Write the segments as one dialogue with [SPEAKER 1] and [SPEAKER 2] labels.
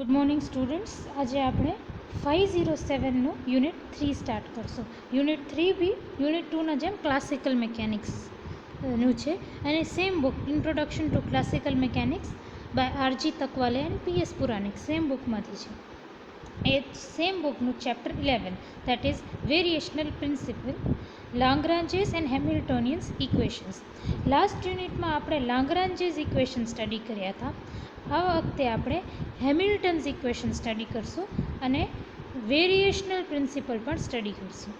[SPEAKER 1] Good morning students. આજે આપણે 507નું યુનિટ 3 સ્ટાર્ટ કરશું. યુનિટ 3 બી યુનિટ 2ના જેમ ક્લાસિકલ મિકેનિક્સનું છે અને same book introduction to classical mechanics by RG Takwale and PS Puranik same બુકમાંથી છે. એ સેમ બુકનું chapter 11 that is variational principle, Lagrange's and Hamiltonian's equations. Last યુનિટમાં આપણે લાંગ્રાન્જેસ ઇક્વેશન સ્ટડી કર્યા હતા. આ વખતે આપણે હેમિલ્ટન્સ ઇક્વેશન સ્ટડી કરશું અને વેરિએશનલ પ્રિન્સિપલ પણ સ્ટડી કરશું.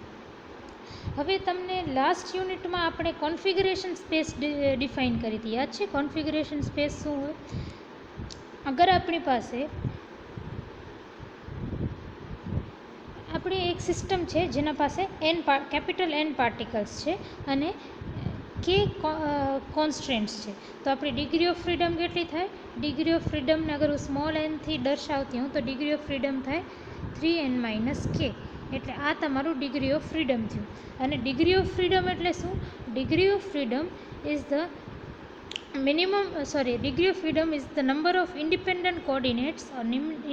[SPEAKER 1] હવે તમને લાસ્ટ યુનિટમાં આપણે કોન્ફિગરેશન સ્પેસ ડિફાઇન કરી હતી. યાદ છે કોન્ફિગરેશન સ્પેસ શું હોય? અગર આપણી પાસે આપણી એક સિસ્ટમ છે જેના પાસે કેપિટલ એન પાર્ટિકલ્સ છે અને કે કોન્સ્ટન્ટ્સ છે, તો આપણી ડિગ્રી ઓફ ફ્રીડમ કેટલી થાય? ડિગ્રી ઓફ ફ્રીડમને અગર હું સ્મોલ એનથી દર્શાવતી હું તો ડિગ્રી ઓફ ફ્રીડમ થાય 3n - k. એટલે આ તમારું ડિગ્રી ઓફ ફ્રીડમ થયું. અને ડિગ્રી ઓફ ફ્રીડમ એટલે શું? Degree of freedom is the degree of freedom is the number of independent coordinates or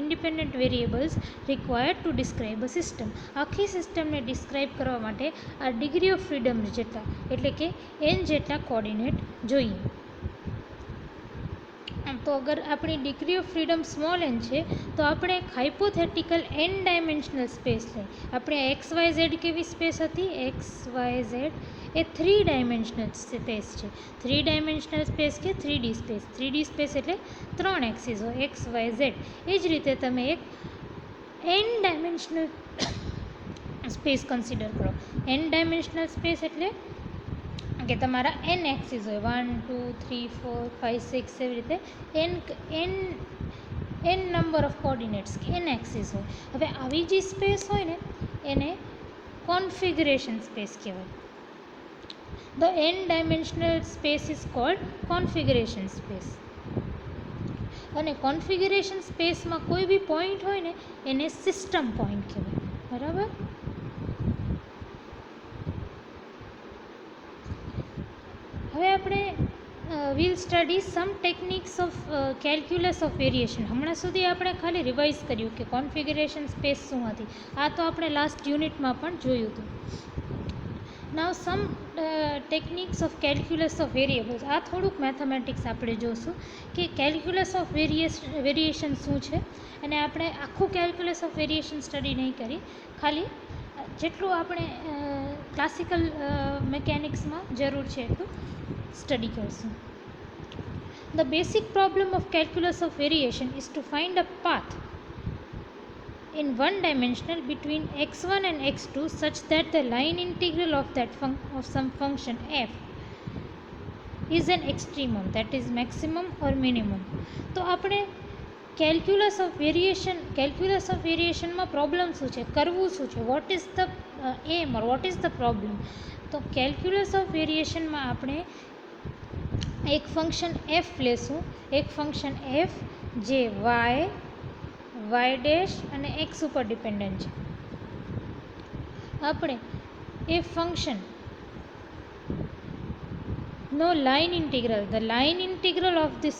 [SPEAKER 1] independent variables required to describe a system. આખી સિસ્ટમને ડિસ્ક્રાઇબ કરવા માટે આ ડિગ્રી ઓફ ફ્રીડમ જેટલા એટલે કે n જેટલા કોઓર્ડિનેટ જોઈએ. તો અગર આપણી degree of freedom small n છે તો આપણે એક હાઇપોથેટિકલ n ડાયમેન્શનલ સ્પેસ લઈએ. આપણે XYZ કેવી સ્પેસ હતી? XYZ એ 3 ડાયમેન્શનલ સ્પેસ છે. 3 ડાયમેન્શનલ સ્પેસ કે 3D સ્પેસ. 3D સ્પેસ એટલે 3 એક્સિસ હોય XYZ. એ જ રીતે તમે એક n ડાયમેન્શનલ સ્પેસ કન્સિડર કરો. n ડાયમેન્શનલ સ્પેસ એટલે કે તમારા n એક્સિસ હોય 1 2 3 4 5 6 એવી રીતે n નંબર ઓફ કોઓર્ડિનેટ્સ કે n એક્સિસ હોય. હવે આવી જે સ્પેસ હોય ને એને કોન્ફિગરેશન સ્પેસ કહેવાય. The n dimensional space is called configuration space. અને કોન્ફિગરેશન સ્પેસમાં કોઈ બી પોઈન્ટ હોય ને એને સિસ્ટમ પોઈન્ટ કહેવાય. બરાબર? હવે આપણે will study some techniques of calculus of variation. હમણાં સુધી આપણે ખાલી રિવાઇઝ કર્યું કે કોન્ફિગરેશન સ્પેસ શું હતી. આ તો આપણે લાસ્ટ યુનિટમાં પણ જોયું હતું. Now some techniques of calculus of variables. આ થોડુંક મેથેમેટિક્સ આપણે જોઈશું કે કેલ્ક્યુલસ ઓફ વેરિએશન શું છે. અને આપણે આખું કેલ્ક્યુલસ ઓફ વેરિએશન સ્ટડી નહીં કરી, ખાલી જેટલું આપણે ક્લાસિકલ મિકેનિક્સમાં જરૂર છે એટલું સ્ટડી કરશું. The basic problem of calculus of variation is to find a path in one dimensional between x1 and x2 such that the line integral of some function f is an extremum, that is maximum or minimum. તો આપણે calculus of વેરિએશનમાં problem શું છે, કરવું શું છે, what is the aim or what is the problem? તો calculus of વેરિએશનમાં આપણે એક ફંક્શન એફ લેશું. એક ફંક્શન એફ જે વાય ડેશ અને એક્સ ઉપર ડિપેન્ડન્ટ છે. આપણે એ ફંક્શનનો line integral, the line integral of this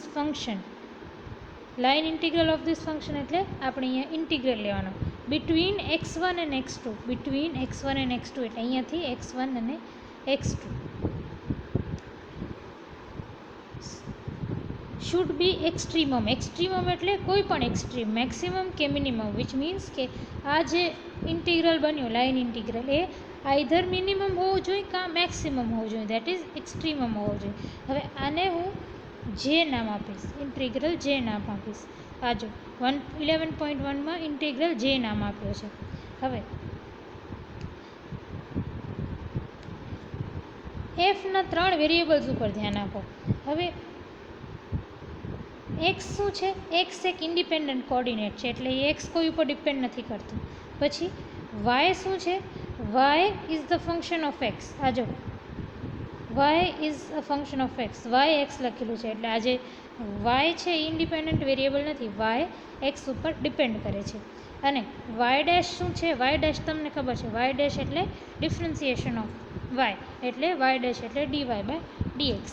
[SPEAKER 1] function એટલે આપણે અહીંયા ઇન્ટિગ્રલ લેવાનો between x1 and x2. Between x1 and x2 એટલે અહીંયાથી x1 અને x2 should be extremum. Extremum એટલે કોઈ પણ એક્સ્ટ્રીમ, મેક્સિમમ કે મિનિમમ, વિચ મીન્સ કે આ જે ઇન્ટિગ્રલ બન્યું લાઇન ઇન્ટિગ્રલ એ આઈધર મિનિમમ હોવું જોઈએ કાં મેક્સિમમ હોવું જોઈએ, દેટ ઇઝ એક્સ્ટ્રીમમ હોવું જોઈએ. હવે આને હું જે નામ આપીશ, ઇન્ટિગ્રલ જે નામ આપીશ. આ જો 11.1માં ઇન્ટિગ્રલ જે નામ આપ્યો છે. હવે એફના 3 વેરિયેબલ્સ ઉપર ધ્યાન આપો. હવે એક્સ શું છે? એક્સ એક ઇન્ડિપેન્ડન્ટ કોઓર્ડિનેટ છે એટલે એ એક્સ કોઈ ઉપર ડિપેન્ડ નથી કરતું. પછી વાય શું છે? Y is the function of x. આ જો y is a function of x, y x લખેલું છે એટલે આ જે વાય છે એ ઇન્ડિપેન્ડન્ટ વેરિયેબલ નથી, વાય એક્સ ઉપર ડિપેન્ડ કરે છે. અને વાય ડેશ શું છે? વાય ડેશ તમને ખબર છે, વાય ડેશ એટલે ડિફરન્સિએશન ઓફ વાય, એટલે વાય ડેશ એટલે dy/dx.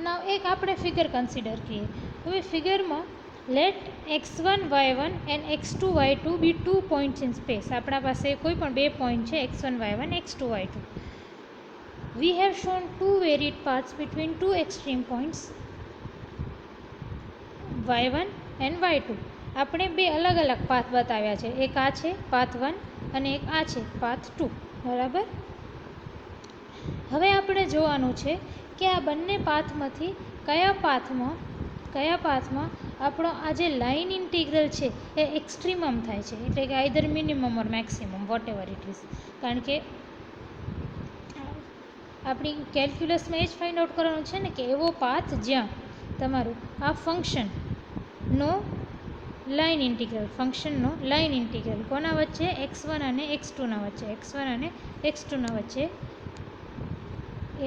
[SPEAKER 1] નાવ એક આપણે ફિગર કન્સિડર કરીએ. હવે ફિગરમાં let x1 y1 and x2 y2 be 2 points in space. આપણા પાસે કોઈ પણ 2 પોઈન્ટ છે x1 y1 x2 y2. We have shown 2 varied paths between 2 extreme points y1 and y2. આપણે 2 અલગ અલગ પાથ બતાવ્યા છે. એક આ છે પાથ 1 અને એક આ છે પાથ 2. બરાબર. હવે આપણે જોવાનું છે કે આ બંને પાથમાંથી કયા પાથમાં આપણો આ જે લાઇન ઇન્ટિગ્રલ છે એ એક્સ્ટ્રીમમ થાય છે, એટલે કે either minimum or maximum whatever it is. કારણ કે આપણી કેલ્ક્યુલસમાં એ જ ફાઇન્ડ આઉટ કરવાનું છે ને કે એવો પાથ જ્યાં તમારું આ ફંક્શનનો લાઇન ઇન્ટિગ્રલ કોના વચ્ચે x1 અને x2ના વચ્ચે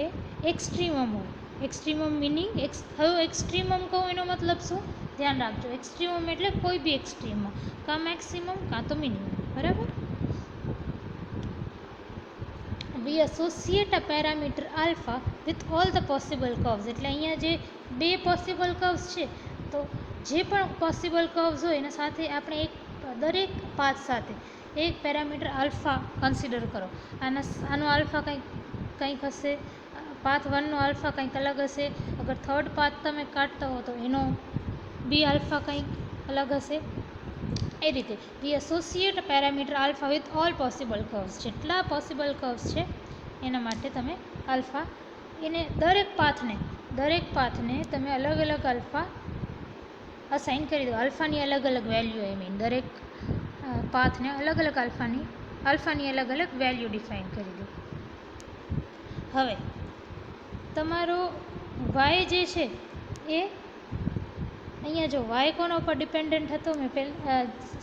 [SPEAKER 1] એ એક્સ્ટ્રીમમ હોય. એક્સ્ટ્રીમમ મિનિંગ હવે એક્સ્ટ્રીમમ કહું એનો મતલબ શું ધ્યાન રાખજો. એક્સ્ટ્રીમમ એટલે કોઈ બી એક્સ્ટ્રીમમાં, કાં મેક્સિમમ કાં તો મિનિમમ. બરાબર. We associate a parameter alpha with all the possible curves. એટલે અહીંયા જે 2 પોસિબલ કર્વ્સ છે તો જે પણ પોસિબલ કર્વ્સ હોય એના સાથે આપણે દરેક પાથ સાથે એક પેરામીટર આલ્ફા કન્સિડર કરો. આનો આલ્ફા કંઈક હશે, પાથ 1નો આલ્ફા કંઈક અલગ હશે. અગર થર્ડ પાથ તમે કાઢતા હો તો એનો બી આલ્ફા કંઈક અલગ હશે. એ રીતે we associate parameter alpha with all possible curves. જેટલા પોસિબલ કર્વ્સ છે એના માટે તમે આલ્ફા એને દરેક પાથને તમે અલગ અલગ આલ્ફા અસાઇન કરી દો. આલ્ફાની અલગ અલગ વેલ્યુ દરેક પાથને અલગ અલગ આલ્ફાની અલગ અલગ વેલ્યુ ડિફાઇન કરી દો. હવે તમારો વાય જે છે એ અહીંયા જો વાય કોના ઉપર ડિપેન્ડન્ટ હતો, મેં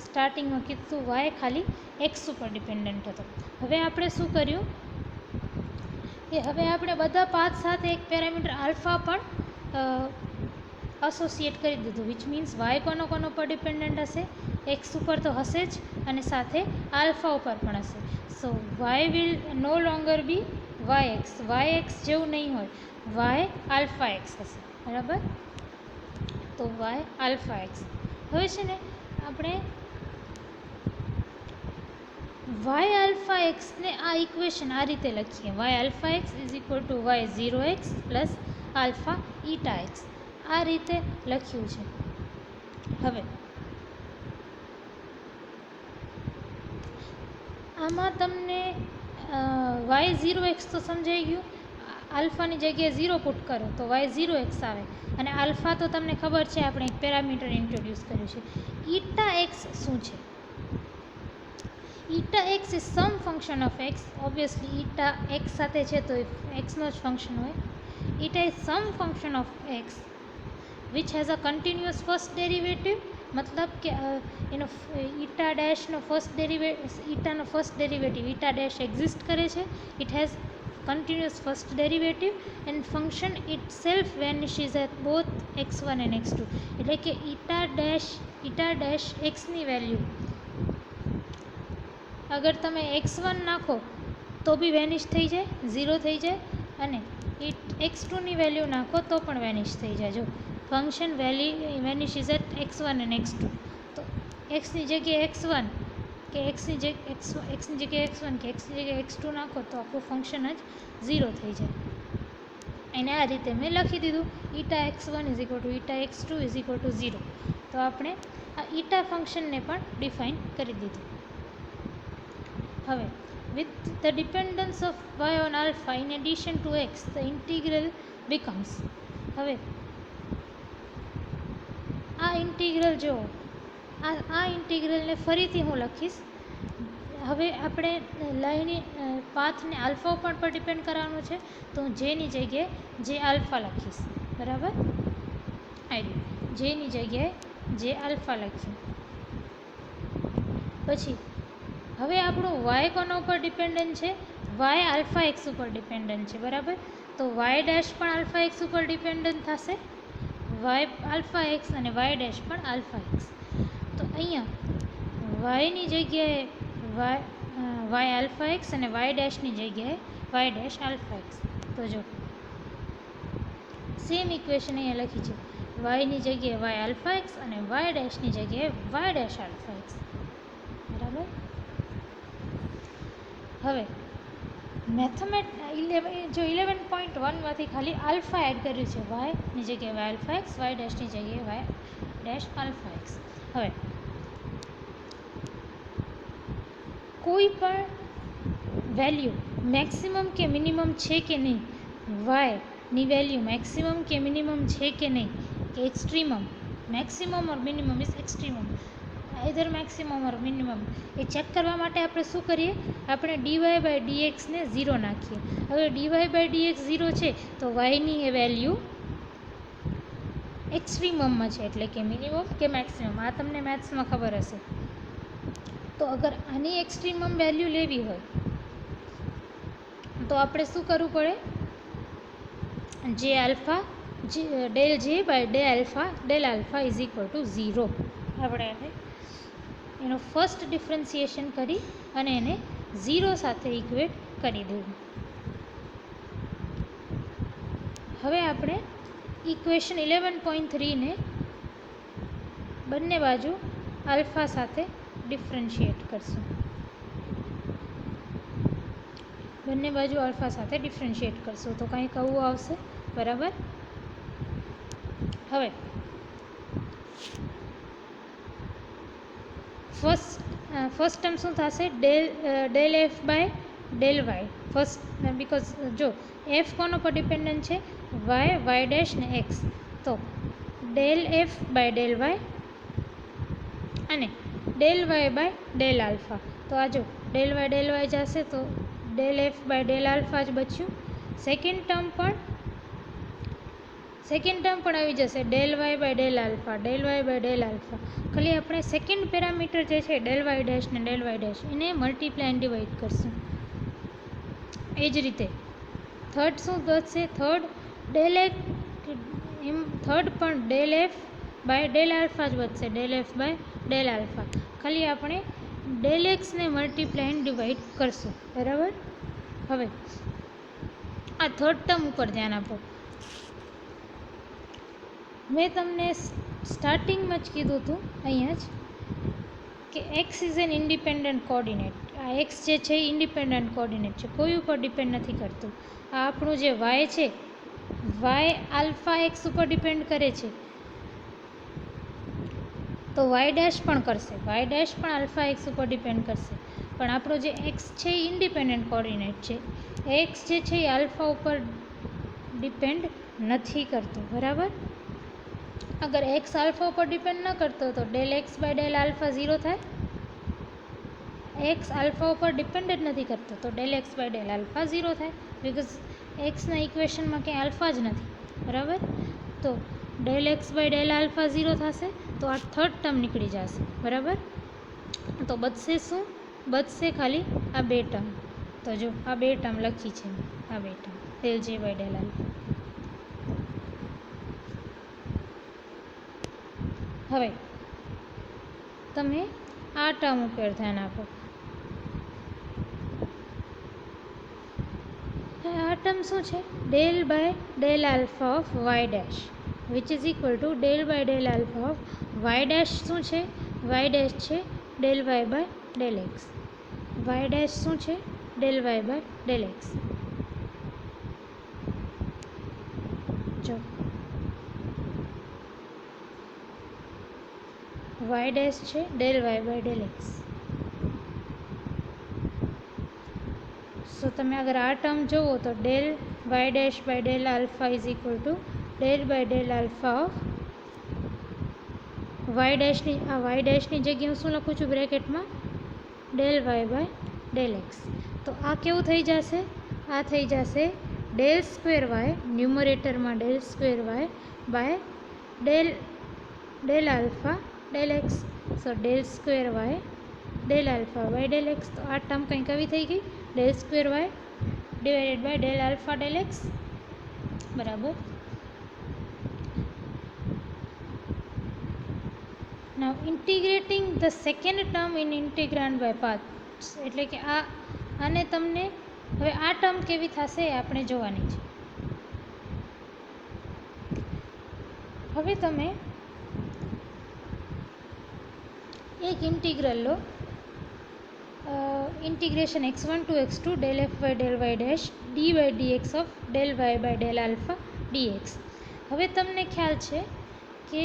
[SPEAKER 1] સ્ટાર્ટિંગમાં કીધું વાય ખાલી એક્સ ઉપર ડિપેન્ડન્ટ હતો. હવે આપણે શું કર્યું કે હવે આપણે બધા પાથ સાથે એક પેરામીટર આલ્ફા પણ એસોસિએટ કરી દીધું. વિચ મીન્સ વાય કોનો ઉપર ડિપેન્ડન્ટ હશે, એક્સ ઉપર તો હશે જ અને સાથે આલ્ફા ઉપર પણ હશે. So y will no longer be y x જેવું નહીં હોય, વાય આલ્ફા એક્સ હશે. બરાબર. તો વાય આલ્ફા એક્સ. હવે છે ને આપણે વાય આલ્ફા એક્સને આ ઇક્વેશન આ રીતે લખીએ. Y alpha x is equal to y 0x plus alpha eta x. આ રીતે લખ્યું છે. હવે આમાં તમને વાય 0x તો સમજાઈ ગયું. આલ્ફાની જગ્યાએ 0 પુટ કરો તો વાય 0x આવે. અને આલ્ફા તો તમને ખબર છે, આપણે એક પેરામીટર ઇન્ટ્રોડ્યુસ કર્યું છે. ઈટા એક્સ શું છે? Eta x is some function of x. Obviously eta x સાથે છે તો એક્સનો જ ફંક્શન હોય. Eta is some function of x which has a continuous first derivative. મતલબ કે એનો ઈટા ડેશનો ઈટાનો first derivative eta dash exist કરે છે. It has continuous first derivative and function itself vanishes at both x1 and x2. એટલે કે eta dash એક્સની value અગર તમે x1 નાખો તો બી વેનિશ થઈ જાય, 0 થઈ જાય. અને x2ની વેલ્યુ નાખો તો પણ વેનિશ થઈ જાય. જો function વેનિશિસ at x1 and x2. તો એક્સની જગ્યાએ x1 કે એક્સની જગ્યાએ x2 નાખો તો આપણું ફંક્શન જ 0 થઈ જાય. એને આ રીતે મેં લખી દીધું, eta x1 is equal to eta x2 is equal to 0. તો આપણે આ ઈટા ફંક્શનને પણ ડિફાઇન કરી દીધું. હવે with the dependence of y on alpha in addition to x the integral becomes. હવે આ ઇન્ટિગ્રલ જો આ ઇન્ટિગ્રલને ફરીથી હું લખીશ. હવે આપણે પાથને આલ્ફા ઉપર પણ ડિપેન્ડ કરવાનું છે તો હું જેની જગ્યાએ જે આલ્ફા લખીશ. બરાબર. જેની જગ્યાએ જે આલ્ફા લખ્યું. પછી હવે આપણું વાય કોના ઉપર ડિપેન્ડન્ટ છે? વાય આલ્ફા એક્સ ઉપર ડિપેન્ડન્ટ છે. બરાબર. તો વાય ડેશ પણ આલ્ફા એક્સ ઉપર ડિપેન્ડન્ટ થશે. વાય આલ્ફા એક્સ અને વાય ડેશ પણ આલ્ફા એક્સ. તો અહીંયા વાયની જગ્યાએ વાય આલ્ફા એક્સ અને વાય ડેશની જગ્યાએ વાય ડેશ આલ્ફા એક્સ. તો જો સેમ ઇક્વેશન અહીંયા લખી છે, વાયની જગ્યાએ વાય આલ્ફા એક્સ અને વાય ડેશની જગ્યાએ વાય ડેશ આલ્ફા એક્સ. બરાબર. હવે જો 11.1માંથી ખાલી આલ્ફા એડ કર્યું છે, વાયની જગ્યાએ વાય આલ્ફા એક્સ, વાય ડેશની જગ્યાએ વાય ડેશ આલ્ફા એક્સ. હવે કોઈ પણ વેલ્યુ મેક્સિમમ કે મિનિમમ છે કે નહીં, વાયની વેલ્યુ મેક્સિમમ કે મિનિમમ છે કે નહીં, કે extremum, maximum or minimum is extremum, either maximum or minimum, A check કરવા માટે આપણે શું કરીએ, આપણે ડીવાય બાય ડીએક્સને 0 નાખીએ. હવે ડીવાય બાય ડીએક્સ 0 છે તો વાયની એ વેલ્યુ એક્સ્ટ્રીમમમાં છે, એટલે કે મિનિમમ કે મેક્સિમમ. આ તમને મેથ્સમાં ખબર હશે. તો અગર આની એક્સ્ટ્રીમમ વેલ્યુ લેવી હોય તો આપણે શું કરવું પડે, જે alpha del J by del alpha is equal to 0. આપણે એનો ફર્સ્ટ ડિફરન્સિએશન કરી અને એને 0 સાથે ઇક્વેટ કરી દેવું. હવે આપણે ઇક્વેશન 11.3 ને બંને બાજુ આલ્ફા સાથે ડિફરન્શિએટ કરશું. બંને બાજુ આલ્ફા સાથે ડિફરન્શિએટ કરશું તો કંઈક આવું આવશે. બરાબર. હવે ફર્સ્ટ ટર્મ શું થશે, del f by del y. First because જો એફ કોનો પર ડિપેન્ડન્ટ છે, વાય ડેશ ને એક્સ, તો del f by del y અને del y by del alpha. તો આ જો ડેલ વાય જશે તો del f by del alpha જ બચ્યું. સેકન્ડ ટર્મ પણ આવી જશે, del y by del alpha, del y by del alpha. ખાલી આપણે સેકન્ડ પેરામીટર જે છે ડેલ વાય ડેશ ને ડેલ વાય ડેશ, એને મલ્ટીપ્લાય એન્ડ ડિવાઈડ કરશું. એ જ રીતે થર્ડ શું બચશે, થર્ડ પણ del f by del alpha જ બચશે, del f by del alpha. ખાલી આપણે ડેલ એક્સને મલ્ટીપ્લાય એન્ડ ડિવાઈડ કરશું. બરાબર. હવે આ થર્ડ ટર્મ ઉપર ધ્યાન આપો. મેં તમને સ્ટાર્ટિંગમાં જ કીધું હતું અહીંયા જ કે x is an independent coordinate. આ એક્સ જે છે એ ઇન્ડિપેન્ડન્ટ કોઓર્ડિનેટ છે, કોઈ ઉપર ડિપેન્ડ નથી કરતું. આ આપણું જે વાય છે, વાય આલ્ફા એક્સ ઉપર ડિપેન્ડ કરે છે તો વાય ડેશ પણ કરશે, વાય ડેશ પણ આલ્ફા એક્સ ઉપર ડિપેન્ડ કરશે. પણ આપણો જે એક્સ છે એ ઇન્ડિપેન્ડન્ટ કોઓર્ડિનેટ છે, એક્સ જે છે એ આલ્ફા ઉપર ડિપેન્ડ નથી કરતું. બરાબર. અગર એક્સ આલ્ફા ઉપર ડિપેન્ડ ન કરતો તો del x by del alpha 0 થાય. એક્સ આલ્ફા ઉપર ડિપેન્ડ જ નથી કરતો તો del x by del alpha 0 થાય, બિકોઝ એક્સના ઇક્વેશનમાં ક્યાંય આલ્ફા જ નથી. બરાબર. તો del x by del alpha 0 થશે તો આ થર્ડ ટર્મ નીકળી જશે. બરાબર. તો બચશે શું, બચશે ખાલી આ બે ટર્મ. તો જો આ બે ટર્મ લખી છે, આ બે term del J by del alpha. હવે તમે આ ટર્મ ઉપર ધ્યાન આપો. આ ટર્મ શું છે, del by del alpha of y dash which is equal to del by del alpha of y dash. શું છે, વાય ડેશ છે del y by del x. Y dash શું છે, del y by del x. જો y dash છે del y by del x. So તમે અગર આ ટર્મ જુઓ તો del y dash by del alpha is equal to del by del alpha of y ડેશની, આ વાય ડેશની જગ્યાએ હું શું લખું છું બ્રેકેટમાં, del y by del x. તો આ કેવું થઈ જશે, આ થઈ જશે ડેલ સ્ક્વેર વાય, ન્યુમરેટરમાં del square y by del alpha del x. So del square y del alpha by del x. તો આ ટર્મ કંઈક આવી થઈ ગઈ, del square y divided by del alpha del x. બરાબર. Now integrating the second term in ઇન્ટિગ્રાન્ડ by parts. એટલે કે આને તમને હવે આ ટર્મ કેવી થશે એ આપણે જોવાની છે. હવે તમે એક ઇન્ટિગ્રલ લો, integration x1 to x2 del f by del y dash d by dx of del y by del alpha dx. હવે તમને ખ્યાલ છે કે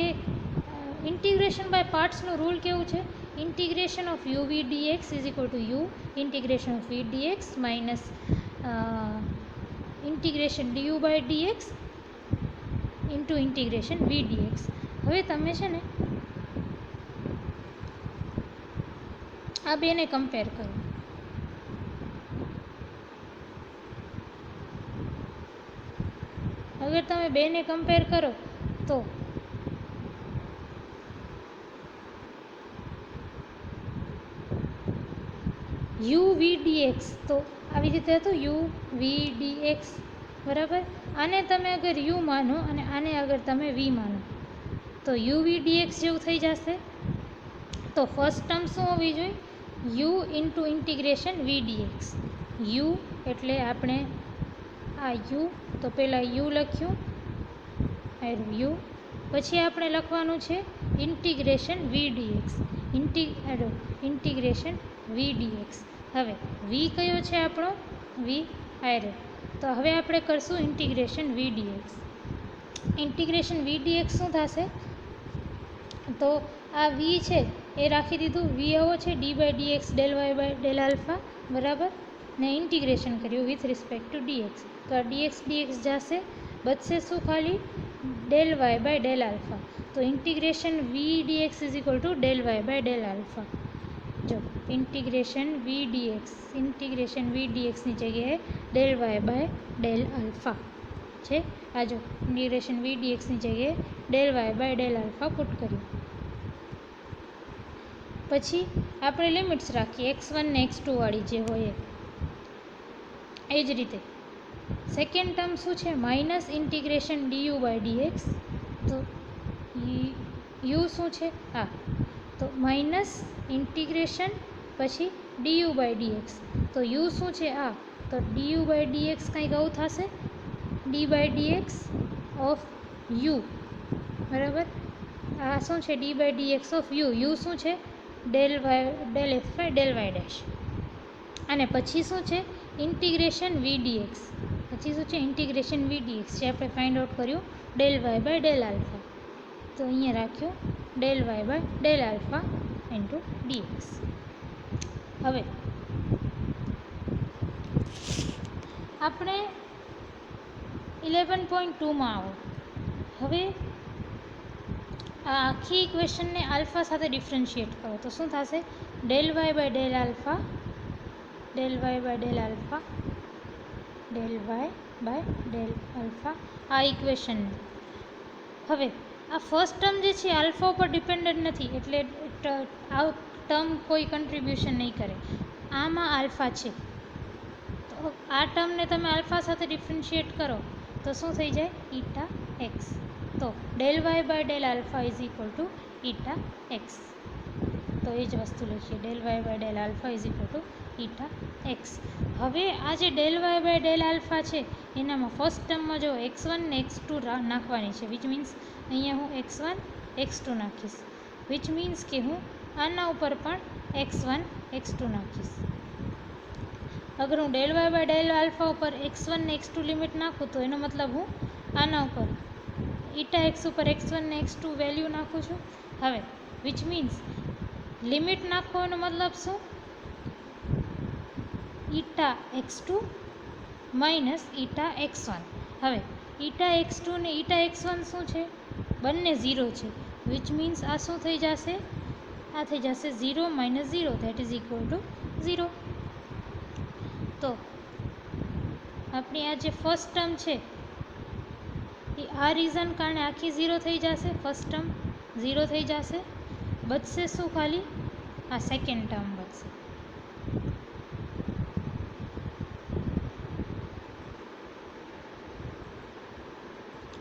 [SPEAKER 1] ઇન્ટિગ્રેશન બાય પાર્ટ્સનું રૂલ કેવું છે? Integration of u v dx is equal to u integration of v dx minus integration du by dx into integration v dx. હવે તમે છે ને આ બેને કમ્પેર કરો. અગર તમે બેને કમ્પેર કરો તો યુ વી ડીએક્સ તો આવી રીતે હતું યુ વી ડીએક્સ, બરાબર. આને તમે અગર યુ માનો અને આને અગર તમે વી માનો તો યુ વી ડીએક્સ જેવું થઈ જશે. તો ફર્સ્ટ ટર્મ શું હોવી જોઈએ? U into integration v dx. U એટલે આપણે આ યુ, તો પહેલાં યુ લખ્યું યુ, પછી આપણે લખવાનું છે integration v dx integration v dx. હવે વી કયો છે આપણો? વી આયરો. તો હવે આપણે કરશું integration v dx. Integration v dx શું થશે? તો આ વી છે એ રાખી દીધું, વી આવો છે d by dx del y by del alpha, બરાબર, ને ઇન્ટિગ્રેશન કર્યું વિથ રિસ્પેક્ટ ટુ ડીએક્સ. તો આ ડીએક્સ ડીએક્સ જશે, બચશે શું? ખાલી del y by del alpha. તો integration v dx is equal to del y by del alpha. જો ઇન્ટિગ્રેશન વી ડીએક્સની જગ્યાએ del y by del alpha છે. આ જો ઇન્ટિગ્રેશન વી ડીએક્સની જગ્યાએ del y by del alpha put કર્યું. પછી આપણે લિમિટ્સ રાખીએ x1 ને x2 વાળી જે હોય એ જ રીતે. સેકન્ડ ટર્મ શું છે? Minus integration du by dx. તો યુ શું છે? આ તો માઇનસ ઇન્ટિગ્રેશન પછી ડીયુ બાય ડીએક્સ. તો યુ શું છે? આ તો ડીયુ બાય ડીએક્સ કંઈક આવું થશે, d by dx of u, બરાબર. આ શું છે? D by dx of u. U શું છે? Del f by del y dash. અને પછી શું છે? Integration v dx. પછી શું છે? ઇન્ટિગ્રેશન વી ડીએક્સ જે આપણે ફાઇન્ડ આઉટ કર્યું del y by del alpha. તો અહીંયા રાખ્યું del y by del alpha into dx. હવે આપણે 11.2માં આવો. હવે આ આખી ઇક્વેશનને આલ્ફા સાથે ડિફરન્શિએટ કરો તો શું થશે? Del y by del alpha, del y by del alpha, del y by del alpha, આ ઇક્વેશનને. હવે આ ફર્સ્ટ ટર્મ જે છે આલ્ફા ઉપર ડિપેન્ડન્ટ નથી, એટલે આ ટર્મ કોઈ કન્ટ્રીબ્યુશન નહીં કરે. આમાં આલ્ફા છે તો આ ટર્મને તમે આલ્ફા સાથે ડિફરન્શિએટ કરો તો શું થઈ જાય? Eta x. તો del y by del alpha is equal to eta x. તો એ જ વસ્તુ લખીએ, del y by del alpha is equal to eta x. હવે આ જે del y by del alpha છે એનામાં ફર્સ્ટ ટર્મમાં જો x1 ને x2 નાખવાની છે, વિચ મીન્સ અહીંયા હું x1 x2 નાખીશ, વિચ મીન્સ કે હું આના ઉપર પણ x1 x2 નાખીશ. અગર હું del y by del alpha ઉપર x1 ને x2 લિમિટ નાખું તો એનો મતલબ હું આના ઉપર ઈટા એક્સ ઉપર x1 ને x2 વેલ્યુ નાખું છું. હવે વિચ મીન્સ લિમિટ નાખવાનો મતલબ શું? Eta x2 minus eta x1. હવે ઈટા x2 ને ઈટા x1 શું છે? બંને 0 છે, વિચ મીન્સ આ શું થઈ જશે? આ થઈ જશે 0 minus 0, that is equal to 0. તો આપણી આ જે ફર્સ્ટ ટર્મ છે એ આ રીઝન કારણે આખી 0 થઈ જશે, ફર્સ્ટ ટર્મ 0 થઈ જશે. બચશે શું? ખાલી આ સેકન્ડ ટર્મ બચશે.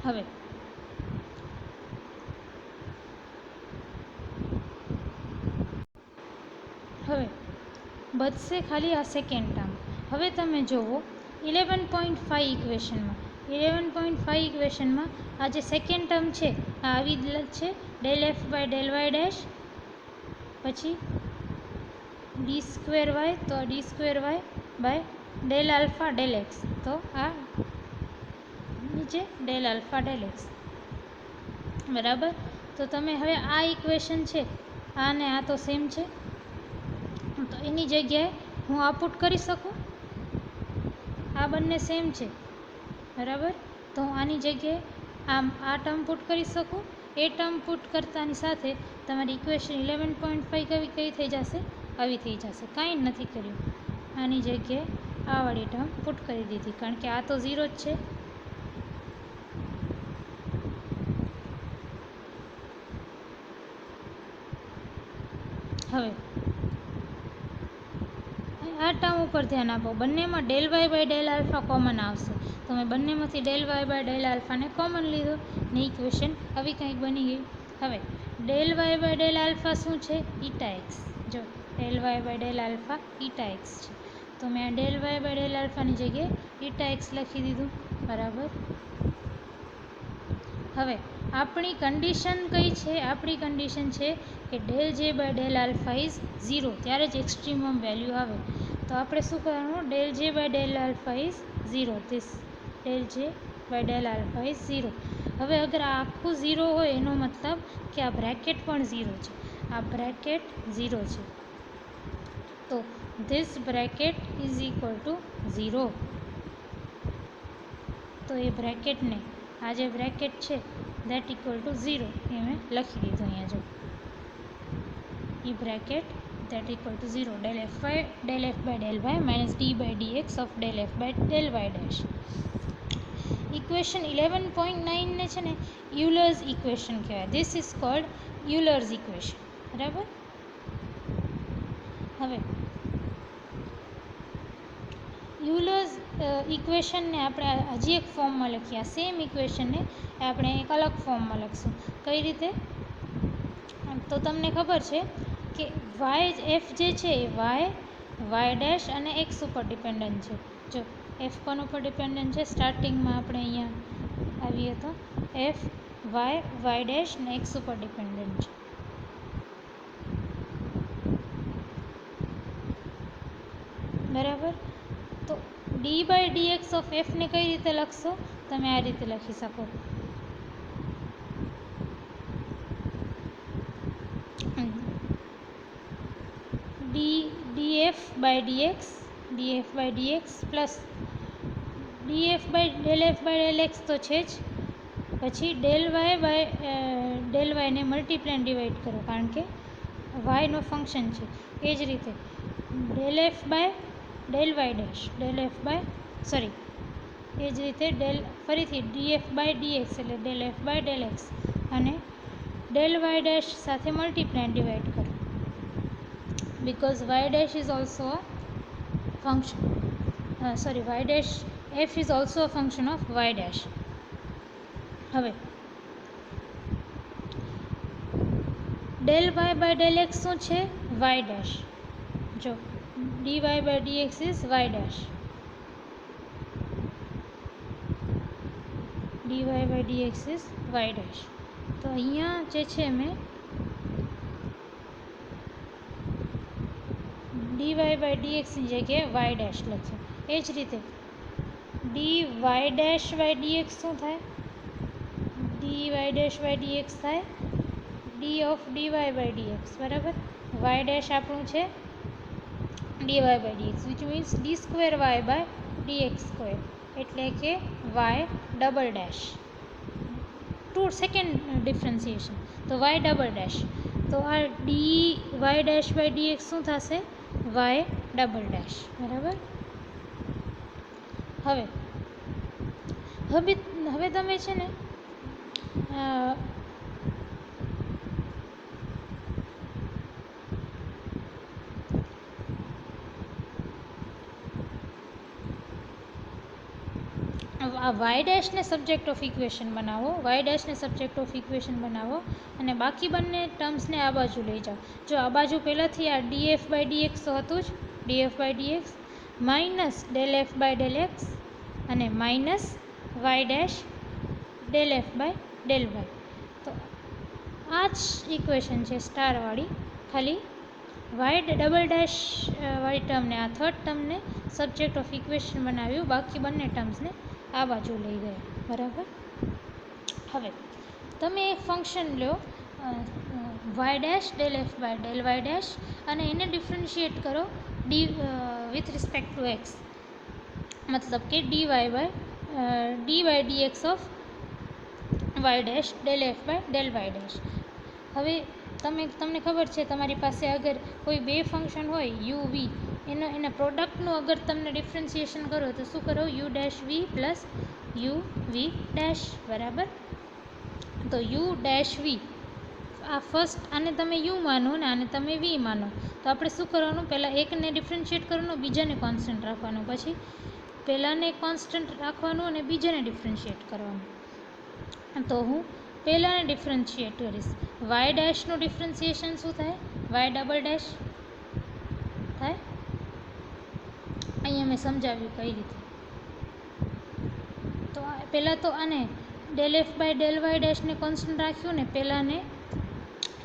[SPEAKER 1] હવે બચશે ખાલી આ સેકન્ડ ટર્મ. હવે તમે જુઓ 11.5 ઇક્વેશનમાં 11.5 ઇક્વેશનમાં આ જે સેકન્ડ ટર્મ છે આ આવી જ છે, del f by del y dash, પછી ડી સ્ક્વેર વાય, તો d square y by del alpha del x, તો આ નીચે ડેલ આલ્ફા ડેલ એક્સ, બરાબર. તો તમે હવે આ ઇક્વેશન છે, આ ને આ તો સેમ છે, તો એની જગ્યાએ હું આ પુટ કરી શકું, આ બંને સેમ છે, બરાબર. તો હું આની જગ્યાએ આ ટર્મ પુટ કરી શકું. એ ટર્મ પુટ કરતાની સાથે તમારી ઇક્વેશન 11.5 કઈ થઈ જશે, આવી થઈ જશે. કાંઈ નથી કર્યું, આની જગ્યાએ આ વાળી ટર્મ પુટ કરી દીધી, કારણ કે આ તો 0 જ છે. હવે આ ટર્મ ઉપર ધ્યાન આપો, બંનેમાં del y by del alpha common આવશે, તો મેં બંનેમાંથી ડેલ વાય બાય ડેલ આલ્ફાને કોમન લીધો ને ઇક્વેશન આવી કંઈક બની ગઈ. હવે del y by del alpha શું છે, ઈટા એક્સ. જો del y by del alpha eta x છે, તો મેં આ ડેલ વાય બાય ડેલ આલ્ફાની જગ્યાએ ઈટા એક્સ લખી દીધું, બરાબર. હવે આપણી કન્ડિશન કઈ છે, આપણી કન્ડિશન છે કે del J by del alpha is 0, ત્યારે જ એક્સ્ટ્રીમમ વેલ્યુ આવે. તો આપણે શું કરવાનું, del J by del alpha is 0, this del J by del alpha is 0. હવે અગર આ આખું 0 હોય એનો મતલબ કે આ બ્રેકેટ પણ 0 છે, આ બ્રેકેટ 0 છે, તો this bracket is equal to 0. તો એ બ્રેકેટને, આ જે બ્રેકેટ છે દેટ ઇક્વલ ટુ 0 એ મેં લખી દીધું અહીંયા. જો એ bracket that equal to 0 del f by del y minus d by dx of del f by del y dash. Equation 11.9 ને છે ને યુલર્સ ઇક્વેશન કહેવાય. This is called Euler's equation, બરાબર. હવે યુલર્સ ઇક્વેશનને આપણે હજી એક ફોર્મમાં લખીએ, આ સેમ ઇક્વેશનને આપણે એક અલગ ફોર્મમાં લખશું. કઈ રીતે, તો તમને ખબર છે કે વાય એફ જે છે એ વાય ડેશ અને એક્સ ઉપર ડિપેન્ડન્ટ છે. જો એફ કોન ઉપર ડિપેન્ડન્ટ છે, સ્ટાર્ટિંગમાં આપણે અહીંયા આવીએ તો એફ વાય ડેશ ને એક્સ ઉપર ડિપેન્ડન્ટ છે, બરાબર. તો d by d x of એફને કઈ રીતે લખશો, તમે આ રીતે લખી શકો, df by dx plus df by del f by del x તો છે જ, પછી ડેલ વાય બાય ડેલ વાયને મલ્ટીપ્લાય ડિવાઈડ કરો, કારણ કે વાયનો ફંક્શન છે. એ જ રીતે del f by del y dash એ જ રીતે ફરીથી df બાય dx એટલે del f by del x અને ડેલ વાય ડેશ સાથે મલ્ટીપ્લાય ડિવાઈડ કરો, because y dash is also a function y dash f is also a function of y dash. હવે del y by del x શું છે, y dash. જો dy by dx is y dash, dy by dx is y dash. તો અહીંયા જે છે મેં dy by dx ની જગ્યાએ y dash લખ્યું. એ જ રીતે dy dash by dx શું થાય, dy dash by dx થાય d of dy by dx, બરાબર. y dash આપણું છે dy by dx, which means d square y by dx square, એટલે કે y double dash, to second differentiation, તો y double dash. તો આ dy dash by dx શું થશે, y ડબલ ડેશ, બરાબર. હવે તમે છે ને આ વાય ડેશને સબ્જેક્ટ ઓફ ઇક્વેશન બનાવો, અને બાકી બંને ટર્મ્સને આ બાજુ લઈ જાઓ. જો આ બાજુ પહેલાંથી આ df બાય dx તો હતું જ, df by dx minus del f by del x અને minus y dash del f by del y. તો આ જ ઇક્વેશન છે સ્ટારવાળી, ખાલી વાય ડબલ ડેશ વાળી ટર્મને, આ થર્ડ ટર્મને સબ્જેક્ટ ઓફ ઇક્વેશન બનાવ્યું, બાકી બંને ટર્મ્સને આ બાજુ લઈ ગયા. બરાબર. હવે તમે એક ફંક્શન લો y dash del f by del y dash, અને એને ડિફરન્શિએટ કરો વિથ રિસ્પેક્ટ ટુ એક્સ, મતલબ કે dy by dx of y dash del f by del y dash. હવે તમને ખબર છે, તમારી પાસે અગર કોઈ બે ફંક્શન હોય યુ વી, એના પ્રોડક્ટનું અગર તમને ડિફરન્સિએશન કરો તો શું કરો? U dash v plus u v dash. બરાબર. તો યુ ડેશ વી, આ ફર્સ્ટ આને તમે યુ માનો ને આને તમે વી માનો, તો આપણે શું કરવાનું? પહેલાં એકને ડિફરન્શિએટ કરવાનું, બીજાને કોન્સ્ટન્ટ રાખવાનું, પછી પહેલાંને કોન્સ્ટન્ટ રાખવાનું અને બીજાને ડિફરન્શિએટ કરવાનું. તો હું પહેલાંને ડિફરન્શિએટ કરીશ. વાય ડેશનું ડિફરન્સિએશન શું થાય? વાય ડબલ ડેશ થાય. અહીંયા મેં સમજાવ્યું કઈ રીતે. તો પહેલાં તો આને del f by del Y ડેશને કોન્સ્ટન્ટ રાખ્યું ને પહેલાંને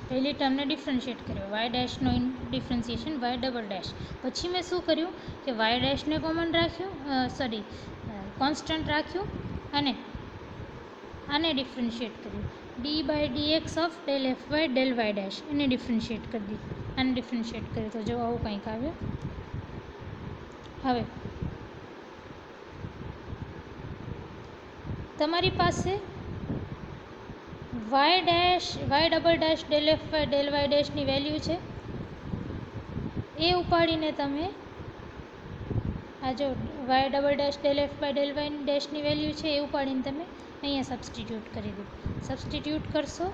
[SPEAKER 1] પહેલી ટર્મને ડિફરન્શિએટ કર્યો, વાય ડેશનો ડિફરન્સિએશન વાય ડબલ ડેશ. પછી મેં શું કર્યું કે વાય ડેશને કોમન રાખ્યું, કોન્સ્ટન્ટ રાખ્યું, અને આને ડિફરન્શિએટ કર્યું, d by dx of del f by del y dash, એને ડિફરન્શિએટ કરી દીધું, આને ડિફરન્શિએટ કર્યું. તો જો આવું કંઈક આવ્યું. હવે તમારી પાસે y double dash del f by del y ડેશની વેલ્યુ છે, એ ઉપાડીને તમે આ જો y double dash del f by del y ડેશની વેલ્યુ છે એ ઉપાડીને તમે અહીંયા સબસ્ટિટ્યૂટ કરી દો. સબસ્ટિટ્યૂટ કરશો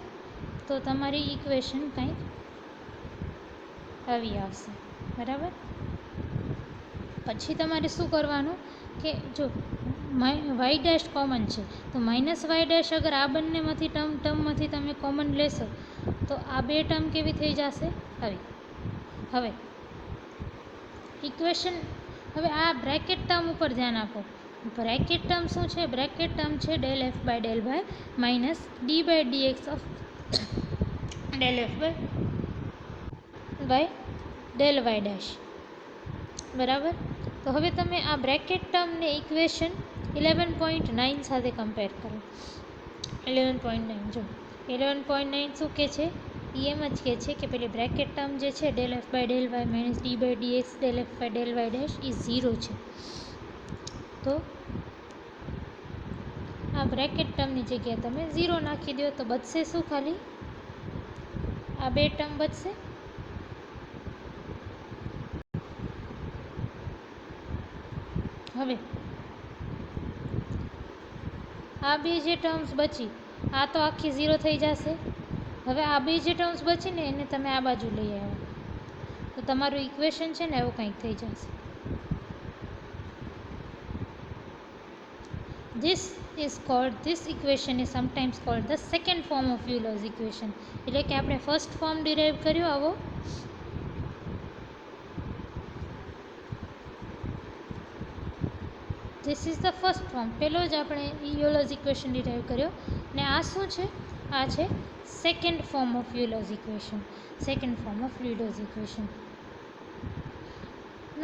[SPEAKER 1] તો તમારી ઇક્વેશન કંઈક આવી આવશે. બરાબર. પછી તમારે શું કરવાનું કે જો વાય ડેશ કોમન છે, તો માઇનસ વાય ડેશ અગર આ બંનેમાંથી ટર્મમાંથી તમે કોમન લેશો તો આ બે ટર્મ કેવી થઈ જશે? આવી. હવે ઇક્વેશન, હવે આ બ્રેકેટ ટર્મ ઉપર ધ્યાન આપો. બ્રેકેટ ટર્મ શું છે? બ્રેકેટ ટર્મ છે del f by del y minus d by dx of del f by del y dash. બરાબર. તો હવે તમે આ બ્રેકેટ ટર્મને ઇક્વેશન 11.9 સાથે કમ્પેર કરો. 11.9 જો 11.9 શું કહે છે? એમ જ કહે છે કે પેલી બ્રેકેટ ટર્મ જે છે del f by del y minus d by dx del f by del y dash એ 0 છે. તો આ બ્રેકેટ ટર્મની જગ્યાએ તમે 0 નાખી દો તો બચશે શું? ખાલી આ બે ટર્મ બચશે. હવે આ બે જે ટર્મ્સ બચી, આ તો આખી 0 થઈ જશે. હવે આ બે જે ટર્મ્સ બચીને એને તમે આ બાજુ લઈ આવો તો તમારું ઇક્વેશન છે ને એવું કંઈક થઈ જશે. This equation is sometimes called the second form of Euler's equation. એટલે કે આપણે ફર્સ્ટ ફોર્મ ડિરાઈવ કર્યો આવો, this is the first form, પહેલો જ આપણે Euler's equation ડિરાઈવ કર્યો, ને આ શું છે? આ છે second form of Euler's equation. Second form of Euler's equation.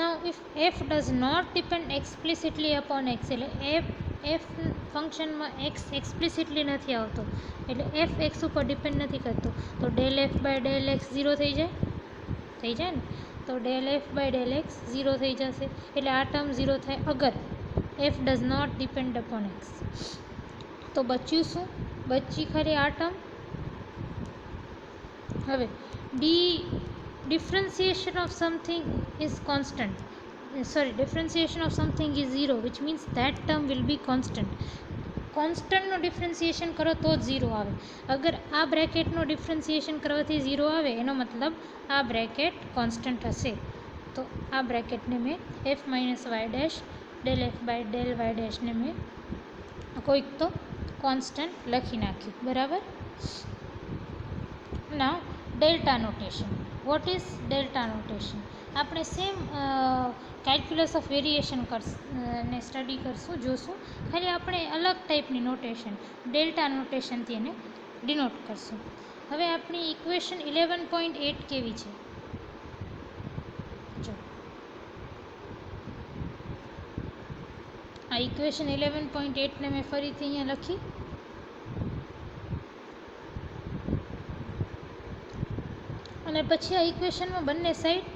[SPEAKER 1] Now if f does not depend explicitly upon x, એટલે f ફંક્શનમાં x એક્સપ્લિસિટલી નથી આવતો, એટલે f x ઉપર ડિપેન્ડ નથી કરતો, તો del f by del x 0 થઈ જાય ને. તો del f by del x 0 થઈ જશે, એટલે આ ટર્મ 0 થાય અગર f does not depend upon x. તો બચ્યું શું? બચી ખાલી આ ટર્મ. હવે differentiation of something is constant, differentiation of something is 0, which means that term will be constant. કોન્સ્ટન્ટનું ડિફરન્સિએશન કરો તો જ 0 આવે. અગર આ બ્રેકેટનું ડિફરન્સિએશન કરવાથી 0 આવે એનો મતલબ આ બ્રેકેટ કોન્સ્ટન્ટ હશે. તો આ બ્રેકેટને મેં f minus y dash del f by del Y ડેશને મેં કોઈક તો કોન્સ્ટન્ટ લખી નાખ્યું. બરાબર. Now delta notation. What is delta notation? આપણે સેમ કેલ્ક્યુલસ ઓફ વેરિએશન ને સ્ટડી કરશું, જોશું. ખાલી આપણે અલગ ટાઈપની નોટેશન, ડેલ્ટા નોટેશનથી એને ડિનોટ કરશું. હવે આપણી ઇક્વેશન 11.8 કેવી છે? જો આ ઇક્વેશન 11.8ને મેં ફરીથી અહીંયા લખી. અને પછી આ ઇક્વેશનમાં બંને સાઈડ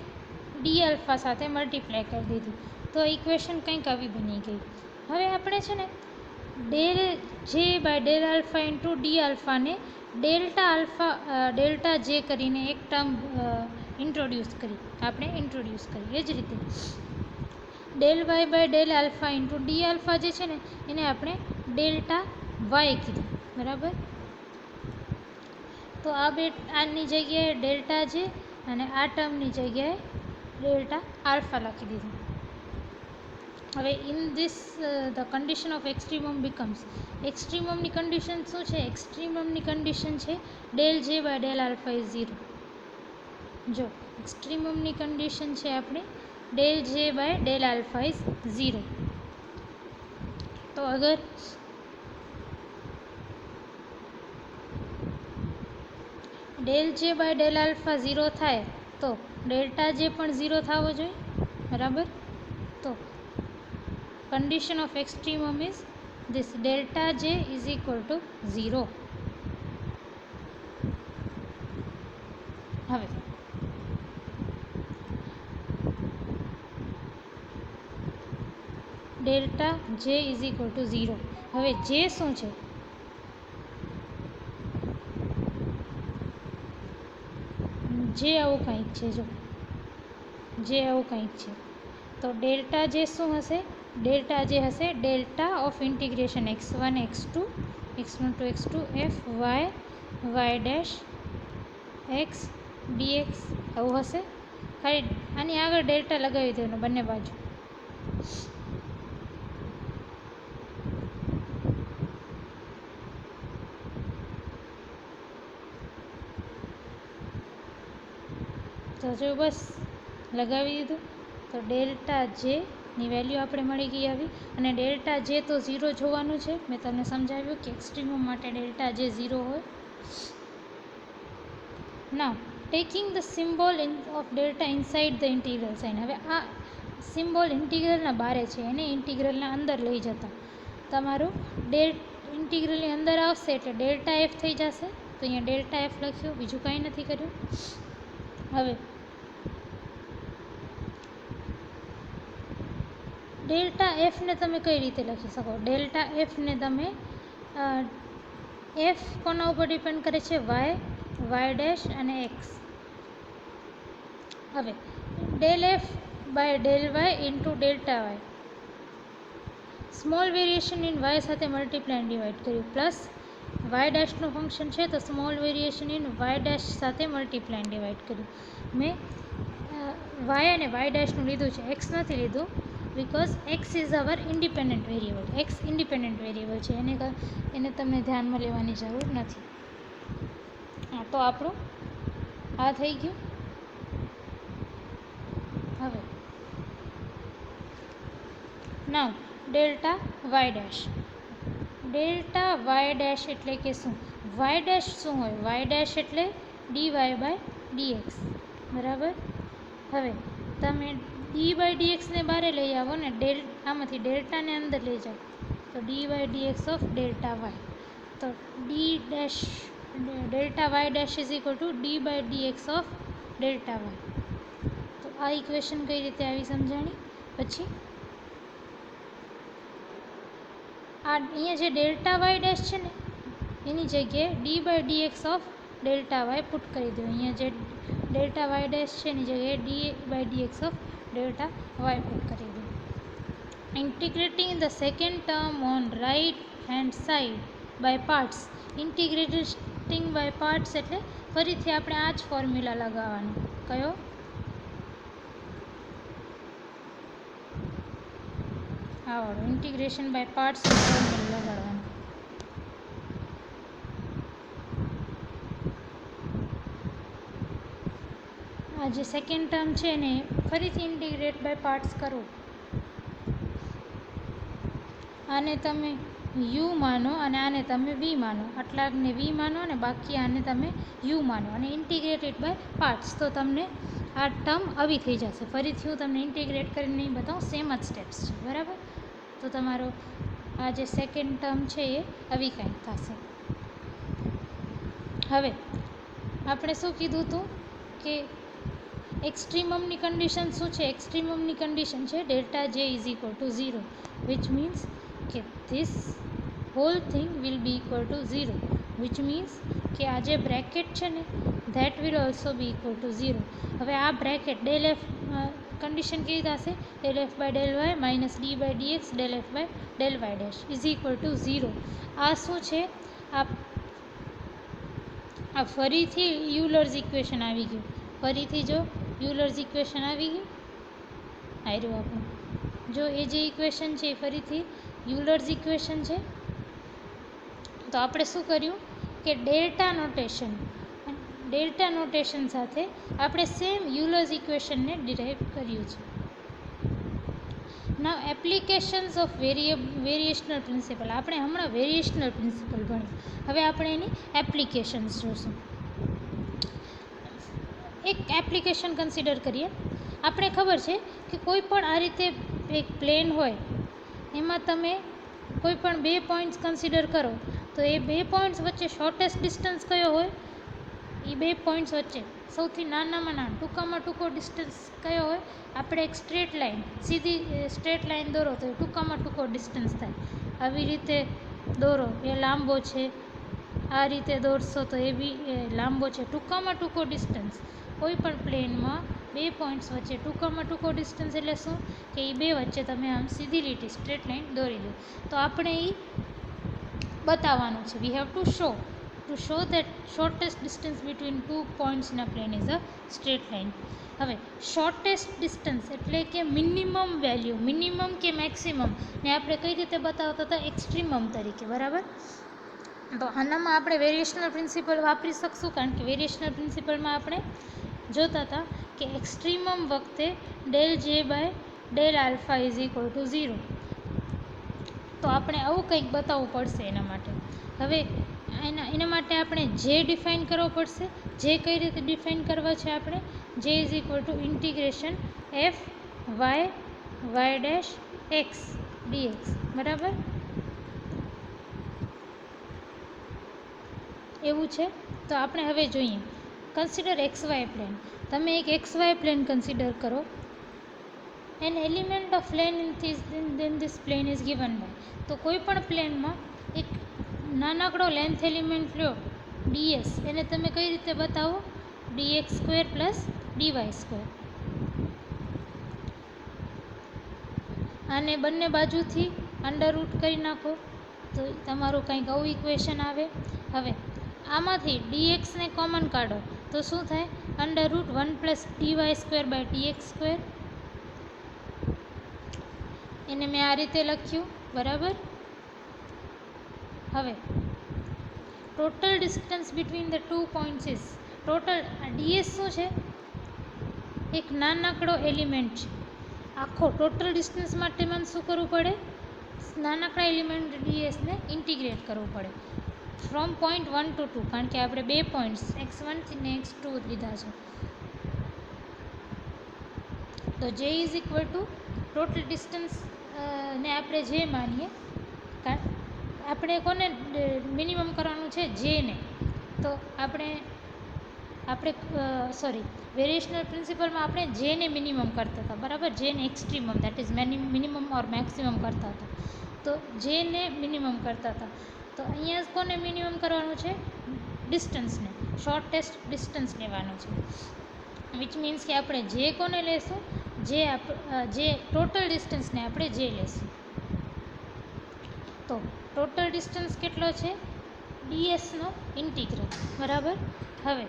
[SPEAKER 1] ડી આલ્ફા સાથે મલ્ટીપ્લાય કરી દીધી, તો ઇક્વેશન કંઈક આવી બની ગઈ. હવે આપણે છે ને del J by del alpha into d આલ્ફાને ડેલ્ટા જે કરીને એક ટર્મ ઇન્ટ્રોડ્યુસ કરી. એ જ રીતે del y by del alpha into d alpha જે છે ને એને આપણે ડેલ્ટા વાય કીધું, બરાબર. તો આની જગ્યાએ ડેલ્ટા જે અને આ ટર્મની જગ્યાએ ડેલ્ટા આલ્ફા લખી દીધું. હવે in this the condition of extremum becomes, એક્સ્ટ્રીમમની કન્ડિશન શું છે? એક્સ્ટ્રીમમની કન્ડિશન છે del J by del alpha is 0. જો એક્સ્ટ્રીમમની કન્ડિશન છે આપણે del J by del alpha is 0. તો અગર del J by del alpha 0 થાય તો ડેલ્ટા જે પણ 0 થવો જોઈએ, બરાબર. તો condition of extremum is this delta j is equal to 0. હવે delta J is equal to 0. હવે જે શું છે? જે આવું કંઈક છે. જો જે આવું કંઈક છે તો ડેલ્ટા જે શું હશે? ડેલ્ટા જે હશે delta of integration x1 x2 x1 to x2 f y y dash x dx આવું હશે. ખાલી આની આગળ ડેલ્ટા લગાવી દેવાનું બંને બાજુ. તો જો બસ લગાવી દીધું. તો ડેલ્ટા જે ની વેલ્યુ આપણે મળી ગઈ આવી. અને ડેલ્ટા જે તો 0 જોવાનું છે. મેં તમને સમજાવ્યું કે એક્સ્ટ્રીમમ માટે ડેલ્ટા જે 0 હોય. Now taking the symbol of delta inside the integral sign. હવે આ સિમ્બોલ ઇન્ટિગ્રલના બારે છે, એને ઇન્ટિગ્રલના અંદર લઈ જતા તમારું ઇન્ટિગ્રલની અંદર આવશે એટલે ડેલ્ટા એફ થઈ જશે. તો અહીંયા ડેલ્ટા એફ લખ્યું, બીજું કાંઈ નથી કર્યું. હવે ડેલ્ટા એફને તમે કઈ રીતે લખી શકો? ડેલ્ટા એફને તમે એફ કોના ઉપર ડિપેન્ડ કરે છે? વાય, વાય ડેશ અને એક્સ. હવે del f by del y into delta y, small variation in y સાથે મલ્ટીપ્લાય ડિવાઈડ કર્યું, પ્લસ વાય ડેશનું ફંક્શન છે તો small variation in y dash સાથે મલ્ટીપ્લાય ડિવાઈડ કર્યું. મેં વાય અને વાય ડેશનું લીધું છે, એક્સ નથી લીધું, because x is our independent variable. X independent variable છે, એને તમને ધ્યાનમાં લેવાની જરૂર નથી. હા, તો આપણું આ થઈ ગયું. હવે now delta y dash. Delta y dash એટલે કે શું? વાય ડેશ શું હોય? વાય ડેશ એટલે dy બાય dx, બરાબર. હવે તમે ડી બાય ડીએક્સને બારે લઈ આવો ને આમાંથી ડેલ્ટાને અંદર લઈ જાઓ તો d by dx of delta y. તો delta y dash is equal to d by dx of delta y. તો આ ઇક્વેશન કઈ રીતે આવી સમજાણી. પછી અહીંયા જે ડેલ્ટા વાય ડેશ છે ને એની જગ્યાએ d by dx of delta y put કરી દો. અહીંયા જે ડેલ્ટા વાય ડેશ છે એની જગ્યાએ d by dx of delta y put કરી દો. Integrating the second term on right hand side by parts. Integrating by parts એટલે ફરીથી આપણે આ જ ફોર્મ્યુલા લગાવવાનો. કયો? આવડો ઇન્ટિગ્રેશન બાય પાર્ટ્સ ફોર્મ્યુલા લગાડવાનો. આ જે સેકન્ડ ટર્મ છે ને ફરીથી ઇન્ટિગ્રેટ બાય પાર્ટ્સ કરો. આને તમે યુ માનો અને આને તમે વી માનો, આટલાને વી માનો અને બાકી આને તમે યુ માનો અને ઇન્ટિગ્રેટેડ બાય પાર્ટ્સ. તો તમને આ ટર્મ આવી થઈ જશે. ફરીથી હું તમને ઇન્ટિગ્રેટ કરીને નહીં બતાવું, સેમ જ સ્ટેપ્સ છે, બરાબર. તો તમારો આ જે સેકન્ડ ટર્મ છે એ આવી કંઈક થશે. હવે આપણે શું કીધું હતું કે એક્સ્ટ્રીમમની કન્ડિશન શું છે? એક્સ્ટ્રીમમની કન્ડિશન છે delta J is equal to 0, which means કે this whole thing will be equal to 0, which means કે આ જે બ્રેકેટ છે ને that will also be equal to 0. હવે આ બ્રેકેટ ડેલ એફ કન્ડિશન કેવી થશે? Del f by del y minus d by dx del f by del y dash is equal to 0. આ શું છે? આ ફરીથી યુલર્સ ઇક્વેશન આવી ગયું. ફરીથી જો યુલર્સ ઇક્વેશન આવી ગયું, આવ્યું આપણું. જો એ જે ઇક્વેશન છે એ ફરીથી યુલર્સ ઇક્વેશન છે. તો આપણે શું કર્યું કે ડેલ્ટા નોટેશન સાથે આપણે સેમ યુલર્સ ઇક્વેશનને ડિરાઇવ કર્યું છે. નાવ એપ્લિકેશન્સ ઓફ વેરિએશનલ પ્રિન્સિપલ. આપણે હમણાં વેરિએશનલ પ્રિન્સિપલ ભણ્યું, હવે આપણે એની એપ્લિકેશન્સ જોઈશું. એક એપ્લિકેશન કન્સિડર કરીએ. આપણે ખબર છે કે કોઈ પણ આ રીતે એક પ્લેન હોય, એમાં તમે કોઈ પણ 2 પોઈન્ટ્સ કન્સિડર કરો, તો એ 2 પોઈન્ટ્સ વચ્ચે શોર્ટેસ્ટ ડિસ્ટન્સ કયો હોય? એ 2 પોઈન્ટ્સ વચ્ચે સૌથી નાનામાં નાનો ટૂંકામાં ટૂંકો ડિસ્ટન્સ કયો હોય? આપણે એક સ્ટ્રેટ લાઇન, સીધી સ્ટ્રેટ લાઇન દોરો તો એ ટૂંકામાં ટૂંકો ડિસ્ટન્સ થાય. આવી રીતે દોરો એ લાંબો છે, આ રીતે દોરશો તો એ બી લાંબો છે. ટૂંકામાં ટૂંકો ડિસ્ટન્સ કોઈ પણ પ્લેનમાં 2 પોઈન્ટ્સ વચ્ચે ટૂંકામાં ટૂંકો ડિસ્ટન્સ એટલે શું? કે એ 2 વચ્ચે તમે આમ સીધી લીટી સ્ટ્રેટ લાઇન દોરી દો. તો આપણે એ બતાવવાનું છે. We have to show that shortest distance between 2 points in a plane is a straight line. હવે શોર્ટેસ્ટ ડિસ્ટન્સ એટલે કે મિનિમમ વેલ્યુ, મિનિમમ કે મેક્સિમમ ને આપણે કઈ રીતે બતાવતા હતા? એક્સ્ટ્રીમમ તરીકે, બરાબર. તો આનામાં આપણે વેરિએશનલ પ્રિન્સિપલ વાપરી શકશું, કારણ કે વેરિએશનલ પ્રિન્સિપલમાં આપણે જોતા હતા કે એક્સ્ટ્રીમમ વખતે del J by del alpha is equal to 0. તો આપણે આવું કંઈક બતાવવું પડશે એના માટે. હવે એના માટે આપણે જે ડિફાઇન કરવો પડશે. જે કઈ રીતે ડિફાઇન કરવા છે? આપણે J is equal to integration f y y dash x dx, બરાબર. એવું છે. તો આપણે હવે જોઈએ. Consider x y plane. તમે એક એક્સ વાય પ્લેન કન્સિડર કરો. An element of plane in this plane is given by. તો કોઈ પણ પ્લેનમાં એક નાનકડો લેન્થ એલિમેન્ટ લો ડીએસ, એને તમે કઈ રીતે બતાવો? Dx square plus dy square. આને બંને બાજુથી અંડરરૂટ કરી નાખો તો તમારું કંઈક આવું ઇક્વેશન આવે. હવે આમાંથી ડીએક્સને કોમન કાઢો તો શું થાય? Under root 1 plus dy square by dx square. એને મેં આ રીતે લખ્યું, બરાબર. હવે total distance between the 2 points is total. Ds શું છે? એક નાનકડો એલિમેન્ટ છે. આખો ટોટલ ડિસ્ટન્સ માટે મને શું કરવું પડે? નાનકડા એલિમેન્ટ ડીએસને ઇન્ટિગ્રેટ કરવું પડે ફ્રોમ પોઈન્ટ 1 to 2, કારણ કે આપણે 2 પોઈન્ટ્સ x1 ને x2 લીધા છે. તો જે is equal to total distance ને આપણે જે માનીએ, આપણે કોને મિનિમમ કરવાનું છે? જેને. તો આપણે વેરિએશનલ પ્રિન્સિપલમાં આપણે જેને મિનિમમ કરતા હતા, બરાબર. જેને extremum that is minimum or maximum કરતા હતા. તો જેને મિનિમમ કરતા હતા. તો અહીંયા કોને મિનિમમ કરવાનું છે? ડિસ્ટન્સને, શોર્ટેસ્ટ ડિસ્ટન્સ લેવાનું છે. વિચ મીન્સ કે આપણે જે કોને લેશું? જે ટોટલ ડિસ્ટન્સને આપણે જે લેશું. તો ટોટલ ડિસ્ટન્સ કેટલો છે? ડીએસનો ઇન્ટિગ્રલ, બરાબર. હવે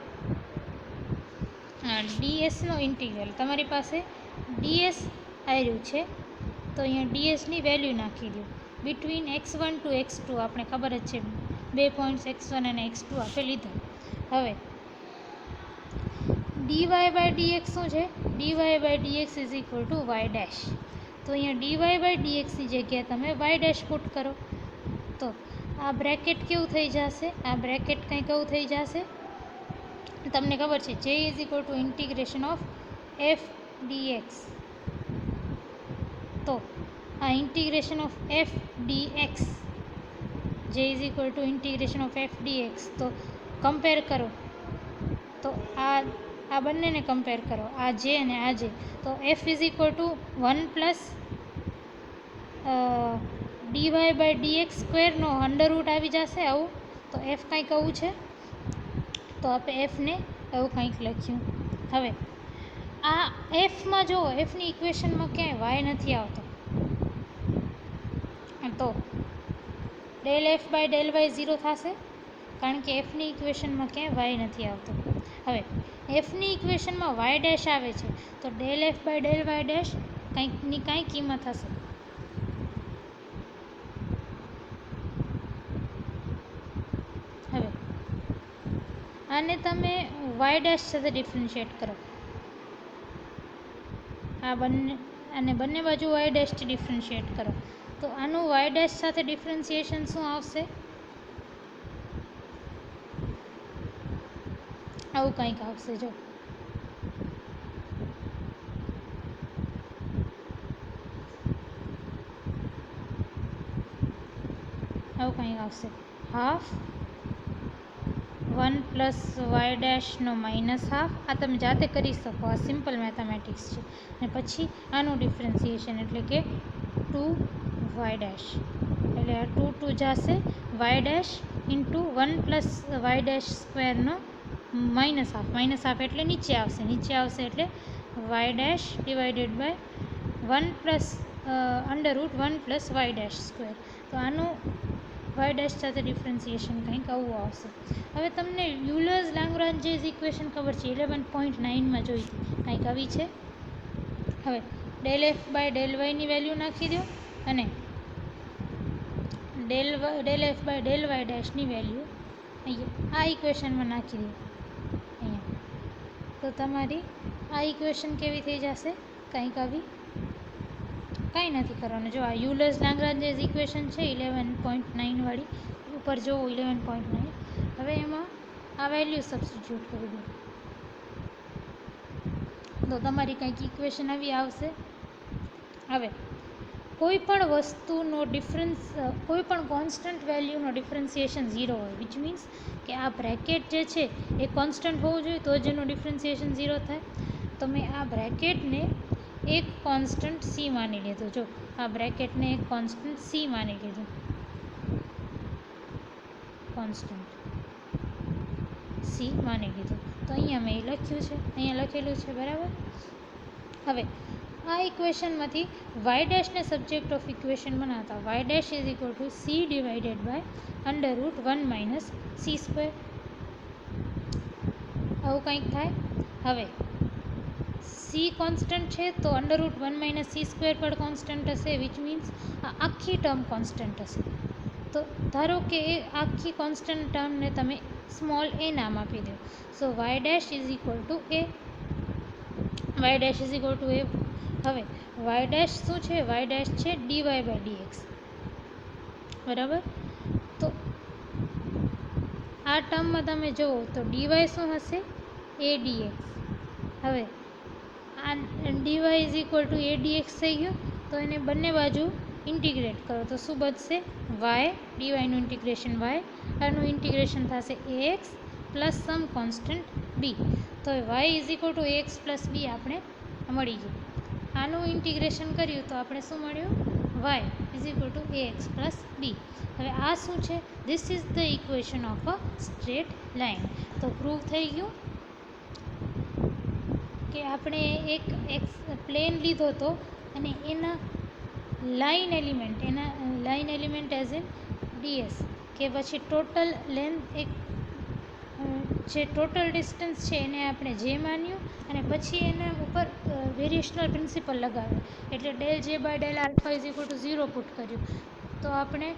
[SPEAKER 1] ડીએસનો ઇન્ટિગ્રલ તમારી પાસે ડીએસ આવ્યું છે, તો અહીંયા ડીએસની વેલ્યુ નાખી દો. બિટવીન x1 ટુ x2 આપણે ખબર જ છે 2 પોઈન્ટ્સ x1 અને x2 આપણે લીધા. હવે dy બાય dx શું છે? dy by dx is equal to y dash. તો અહીંયા dy બાય dxની જગ્યાએ તમે વાય ડેશ પુટ કરો તો આ બ્રેકેટ કેવું થઈ જશે? આ બ્રેકેટ કંઈક એવું થઈ જશે. તમને ખબર છે J is equal to integration of f dx. તો આ integration of f dx J is equal to integration of f dx. તો કમ્પેર કરો તો આ બંનેને કમ્પેર કરો, આ જે અને આ જે. તો f is equal to 1 plus dy by dx સ્ક્વેરનો અંડરરૂટ આવી જશે આવું. તો એફ કંઈક આવું છે. તો આપણે એફને એવું કંઈક લખ્યું. હવે આ એફમાં જુઓ, એફની ઇક્વેશનમાં ક્યાંય વાય નથી આવતો. તો del f by del y 0 થશે કારણ કે એફની ઇક્વેશનમાં ક્યાંય વાય નથી આવતો. હવે એફની ઇક્વેશનમાં વાય ડેશ આવે છે તો del f by del y dash કંઈકની કાંઈ કિંમત હશે. હવે આને તમે વાય ડેશ સાથે ડિફરન્શિએટ કરો. આ બંને બાજુ વાય ડેશથી ડિફરન્શિએટ કરો તો આનું વાય ડેશ સાથે ડિફરન્શિએશન શું આવશે? આવું કંઈક આવશે. જો આવું કંઈક આવશે. હાફ 1 પ્લસ વાય ડેશનો માઇનસ હાફ. આ તમે જાતે કરી શકો, આ સિમ્પલ મેથેમેટિક્સ છે. અને પછી આનું ડિફરન્સિએશન એટલે કે 2 વાય ડેશ. એટલે આ 2 જશે y dash into 1 plus y dash સ્ક્વેરનો માઇનસ હાફ એટલે નીચે આવશે એટલે y dash divided by 1 plus under root 1 plus y dash square. તો આનું વાય ડેશ સાથે ડિફરન્સિએશન કંઈક આવું આવશે. હવે તમને યુલર્સ લેંગ્રાન્જેસ ઇક્વેશન ખબર છે, 11.9માં જોઈ હતી, કંઈક આવી છે. હવે ડેલ એફ બાય ડેલ વાયની વેલ્યુ નાખી દો અને del f by del y ડેશની વેલ્યુ અહીંયા આ ઇક્વેશનમાં નાખી દો અહીંયા. તો તમારી આ ઇક્વેશન કેવી થઈ જશે? કંઈક આવી. કાંઈ નથી કરવાનું. જો આ યુલર્સ લેંગ્રાન્જેસ ઇક્વેશન છે 11.9 વાળી, ઉપર જોવો 11.9. હવે એમાં આ વેલ્યુ સબસ્ટિટ્યૂટ કરી દો તો તમારી કંઈક ઇક્વેશન આવી આવશે. હવે કોઈ પણ વસ્તુનો કોઈ પણ કોન્સ્ટન્ટ વેલ્યુનો ડિફરન્સિએશન 0 હોય, વિચ મીન્સ કે આ બ્રેકેટ જે છે એ કોન્સ્ટન્ટ હોવું જોઈએ તો જ એનું ડિફરન્સિએશન 0 થાય. તો મેં આ બ્રેકેટને એક કોન્સ્ટન્ટ સી માની લીધું. જો આ બ્રેકેટને એક કોન્સ્ટન્ટ સી માની લીધું, કોન્સ્ટન્ટ સી માની લીધું. તો અહીંયા મેં લખ્યું છે, અહીંયા લખેલું છે, બરાબર. હવે આ ઇક્વેશનમાંથી વાય ડેશને સબ્જેક્ટ ઓફ ઇક્વેશન બનાવતા y dash is equal to c divided by under root 1 minus c square. આવું કંઈક થાય. હવે સી કોન્સ્ટન્ટ છે તો અંડરરૂટ 1 માઇનસ સી સ્ક્વેર પણ કોન્સ્ટન્ટ હશે, વિચ મીન્સ આ આખી ટર્મ કોન્સ્ટન્ટ હશે. તો ધારો કે એ આખી કોન્સ્ટન્ટ ટર્મને તમે સ્મોલ એ નામ આપી દો. So y dash is equal to a. Y dash is equal to a. હવે વાય ડેશ શું છે? વાય ડેશ છે ડીવાય બાય ડીએક્સ, બરાબર. તો આ ટર્મમાં તમે જુઓ તો ડીવાય શું હશે? A dx. હવે આ dy is equal to a dx થઈ ગયું. તો એને બંને બાજુ ઇન્ટિગ્રેટ કરો તો શું બચશે? વાય. ડીવાયનું ઇન્ટિગ્રેશન વાય, આનું ઇન્ટિગ્રેશન થશે ax plus some constant b. તો y is equal to x plus b આપણે મળી ગયું. આનું ઇન્ટિગ્રેશન કર્યું તો આપણે શું મળ્યું? Y is equal to x plus b. હવે આ શું છે? This is the equation of a straight line. તો પ્રૂવ થઈ ગયું કે આપણે એક પ્લેન લીધો હતો અને એના line element as in DS, કે પછી ટોટલ લેન્થ, એક જે ટોટલ ડિસ્ટન્સ છે એને આપણે જે માન્યું અને પછી એના ઉપર વેરિએશનલ પ્રિન્સિપલ લગાવ્યો એટલે del J by del alpha is equal to 0 put કર્યું તો આપણે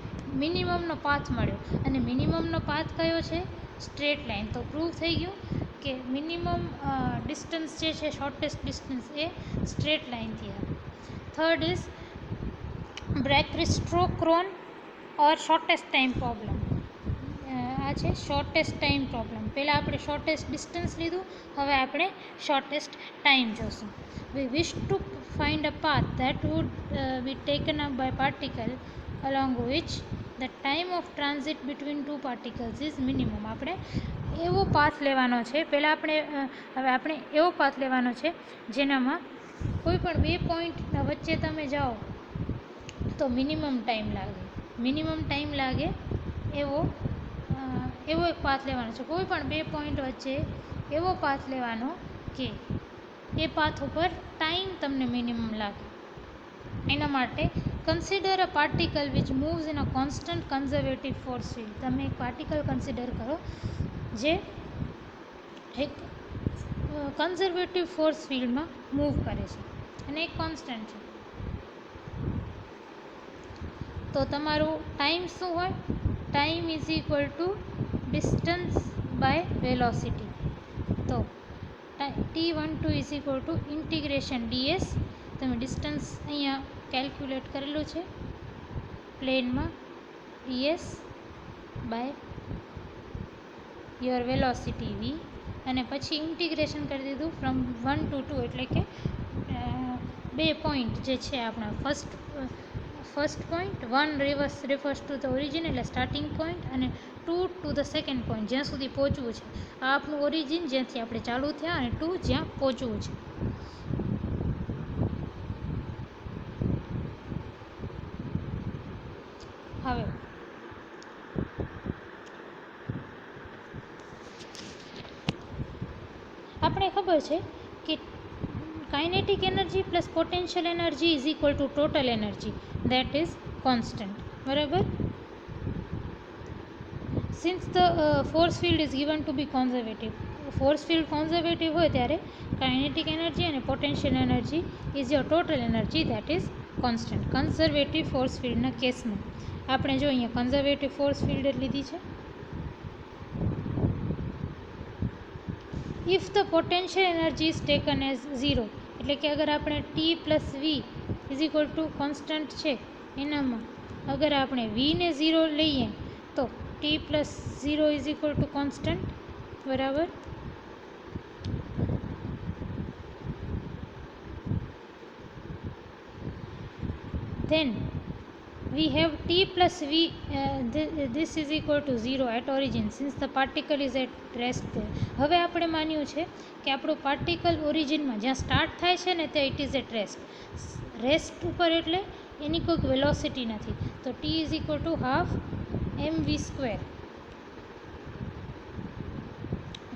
[SPEAKER 1] મિનિમમનો પાથ મળ્યો. અને મિનિમમનો પાથ કયો છે? Straight line. તો પ્રૂવ થઈ ગયું કે મિનિમમ ડિસ્ટન્સ જે છે શોર્ટેસ્ટ ડિસ્ટન્સ એ સ્ટ્રેટ લાઇનથી આવે. Third is break-stroke-krone or shortest time problem. આ છે શોર્ટેસ્ટ ટાઈમ પ્રોબ્લેમ. પહેલાં આપણે શોર્ટેસ્ટ ડિસ્ટન્સ લીધું, હવે આપણે શોર્ટેસ્ટ ટાઈમ જોશું. We wish to find a path that would be taken up by particle along which the time of transit between two particles is minimum. આપણે એવો path લેવાનો છે. પહેલાં હવે આપણે એવો પાથ લેવાનો છે જેનામાં કોઈ પણ બે પોઈન્ટના વચ્ચે તમે જાઓ તો મિનિમમ ટાઈમ લાગે એવો એક પાથ લેવાનો છે. કોઈ પણ બે પોઈન્ટ વચ્ચે એવો પાથ લેવાનો કે એ પાથ ઉપર ટાઈમ તમને મિનિમમ લાગે. એના માટે consider a particle which moves in a constant conservative force field. તમે એક પાર્ટિકલ કન્સિડર કરો જે એક કન્ઝર્વેટિવ ફોર્સ ફિલ્ડમાં મૂવ કરે છે અને એક કોન્સ્ટન્ટ છે. તો તમારું ટાઈમ શું હોય? Time is equal to distance by velocity. તો T12 is equal to integration ds. તમે ડિસ્ટન્સ અહીંયા કેલ્ક્યુલેટ કરેલું છે પ્લેનમાં, ds by your velocity v, અને પછી ઇન્ટિગ્રેશન કરી દીધું ફ્રોમ 1 to 2, એટલે કે બે પોઈન્ટ જે છે આપણા first point 1 refers to the origin એટલે સ્ટાર્ટિંગ પોઈન્ટ, અને 2 to the સેકન્ડ પોઈન્ટ જ્યાં સુધી પહોંચવું છે. આ આપણું ઓરિજિન જ્યાંથી આપણે ચાલુ થયા, અને 2 જ્યાં પહોંચવું છે. હવે આપણે ખબર છે કે kinetic energy plus potential energy is equal to total energy that is constant. બરાબર? Since the force field is given to be conservative. Force field conservative હોય ત્યારે કાઇનેટિક એનર્જી અને potential energy is your total energy that is constant. Conservative force ફિલ્ડના કેસમાં આપણે જો અહીંયા conservative force field લીધી છે. If the potential energy is taken as 0, એટલે કે અગર આપણે T plus V is equal to constant છે, એનામાં અગર આપણે વીને 0 લઈએ તો T plus 0 is equal to constant. બરાબર? then we have T plus V, this is equal to 0 at origin since the particle is at rest there. હવે આપણે માન્યું છે કે આપણું પાર્ટિકલ ઓરિજિનમાં જ્યાં સ્ટાર્ટ થાય છે ને ત્યાં ઇટ ઇઝ એટ રેસ્ટ ઉપર, એટલે એની કોઈક વેલોસિટી નથી. તો T is equal two half mv².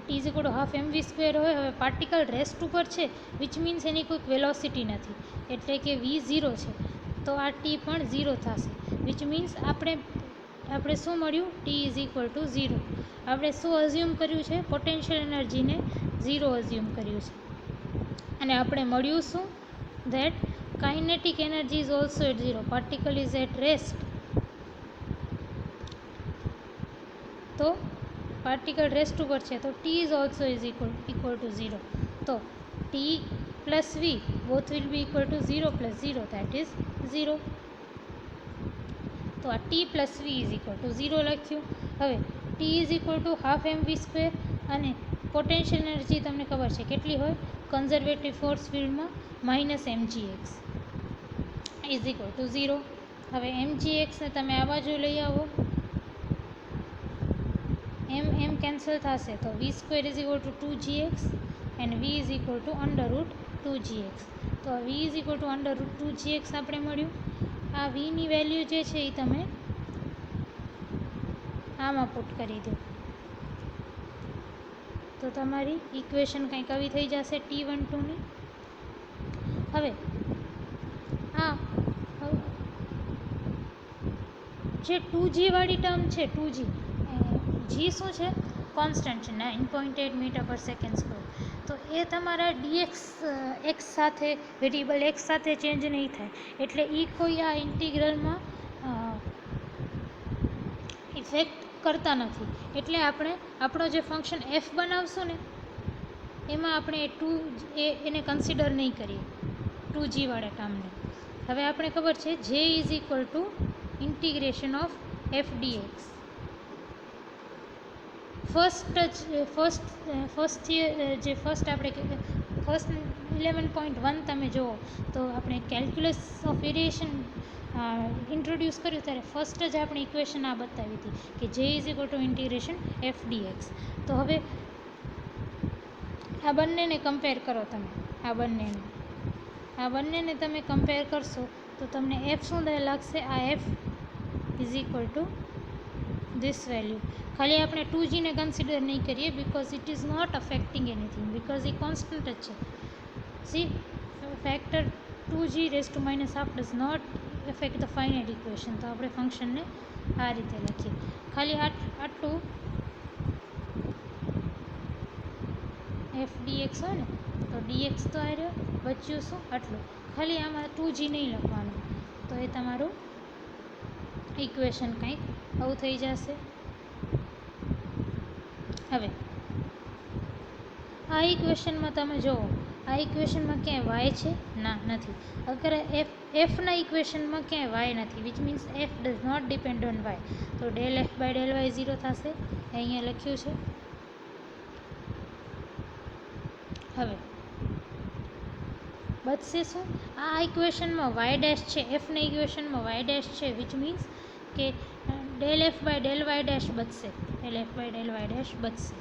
[SPEAKER 1] T is equal two half mv² હોય. હવે પાર્ટિકલ રેસ્ટ ઉપર છે વિચ મીન્સ એની કોઈક વેલોસિટી નથી, એટલે કે v 0 છે. તો આ T પણ 0 થશે વિચ મીન્સ આપણે શું મળ્યું? T is equal to 0. આપણે શું અઝ્યુમ કર્યું છે? પોટેન્શિયલ એનર્જીને 0 અઝ્યુમ કર્યું છે. અને આપણે મળ્યું શું? That kinetic energy is also at 0. Particle is at rest. તો પાર્ટિકલ રેસ્ટ ઉપર છે તો T is also is equal to 0. તો T plus V both will be equal to 0 plus 0, that is 0. તો આ T plus V is equal to 0 લખ્યું. હવે T is equal to half mv², અને potential energy તમને ખબર છે કેટલી હોય કન્ઝર્વેટિવ ફોર્સ ફિલ્ડમાં? -mgx is equal to 0. હવે mgx ને તમે આ બાજુ લઈ આવો, m કેન્સલ થશે તો v² is equal to 2gx and v is equal to √2gx. તો v is equal to √2gx આપણે મળ્યું. આ v ની વેલ્યુ જે છે એ તમે આમાં પુટ કરી દો તો તમારી ઇક્વેશન કંઈક આવી થઈ જશે T12 ની. હવે આ જે 2g વાળી ટર્મ છે, 2g g શું છે? કોન્સ્ટન્ટ છે, 9.8 મીટર પર સેકન્ડ સ્ક્વેર. તો એ તમારા dx x સાથે, વેરિયેબલ x સાથે ચેન્જ નહીં થાય, એટલે એ કોઈ આ ઇન્ટિગ્રલમાં ઇફેક્ટ કરતા નથી. એટલે આપણે આપણો જે ફંક્શન f બનાવશું ને એમાં આપણે એને કન્સિડર નહીં કરીએ 2g વાળા ટર્મને. હવે આપણે ખબર છે j is equal to integration of f dx. First આપણે 11.1 તમે જુઓ તો આપણે કેલ્ક્યુલસ ઓફ વેરિએશન ઇન્ટ્રોડ્યુસ કર્યું ત્યારે ફર્સ્ટ જ આપણે ઇક્વેશન આ બતાવી હતી કે J is equal to integration f dx. તો હવે આ બંનેને કમ્પેર કરો તમે, આ બંનેને તમે કમ્પેર કરશો તો તમને એફ શું લાગશે? આ f is equal to this value. ખાલી આપણે 2g ને કન્સિડર નહીં કરીએ because it is not affecting anything, because એ કોન્સ્ટન્ટ જ છે. C factor 2g raise to minus half does not affect the finite equation. તો આપણે ફંક્શનને આ રીતે લખીએ. ખાલી આટલું એફ ડીએક્સ હોય ને તો ડીએક્સ તો આ રહ્યો, બચ્યું શું? આટલું. ખાલી આમાં 2g નહીં લખવાનું, તો એ તમારું ઇક્વેશન કંઈક આવું થઈ જશે. હવે આ ઇક્વેશનમાં તમે જુઓ, આ ઇક્વેશનમાં ક્યાંય વાય છે? ના, નથી. અગર એફના ઇક્વેશનમાં ક્યાંય વાય નથી, which means f does not depend on y. તો del f by del y 0 થશે, અહીંયા લખ્યું છે. હવે બચશે શું? આ ઇક્વેશનમાં વાય ડેશ છે, એફના ઇક્વેશનમાં વાય ડેશ છે, વિચ મીન્સ કે del f by del y dash બચશે, del f by del y dash બચશે.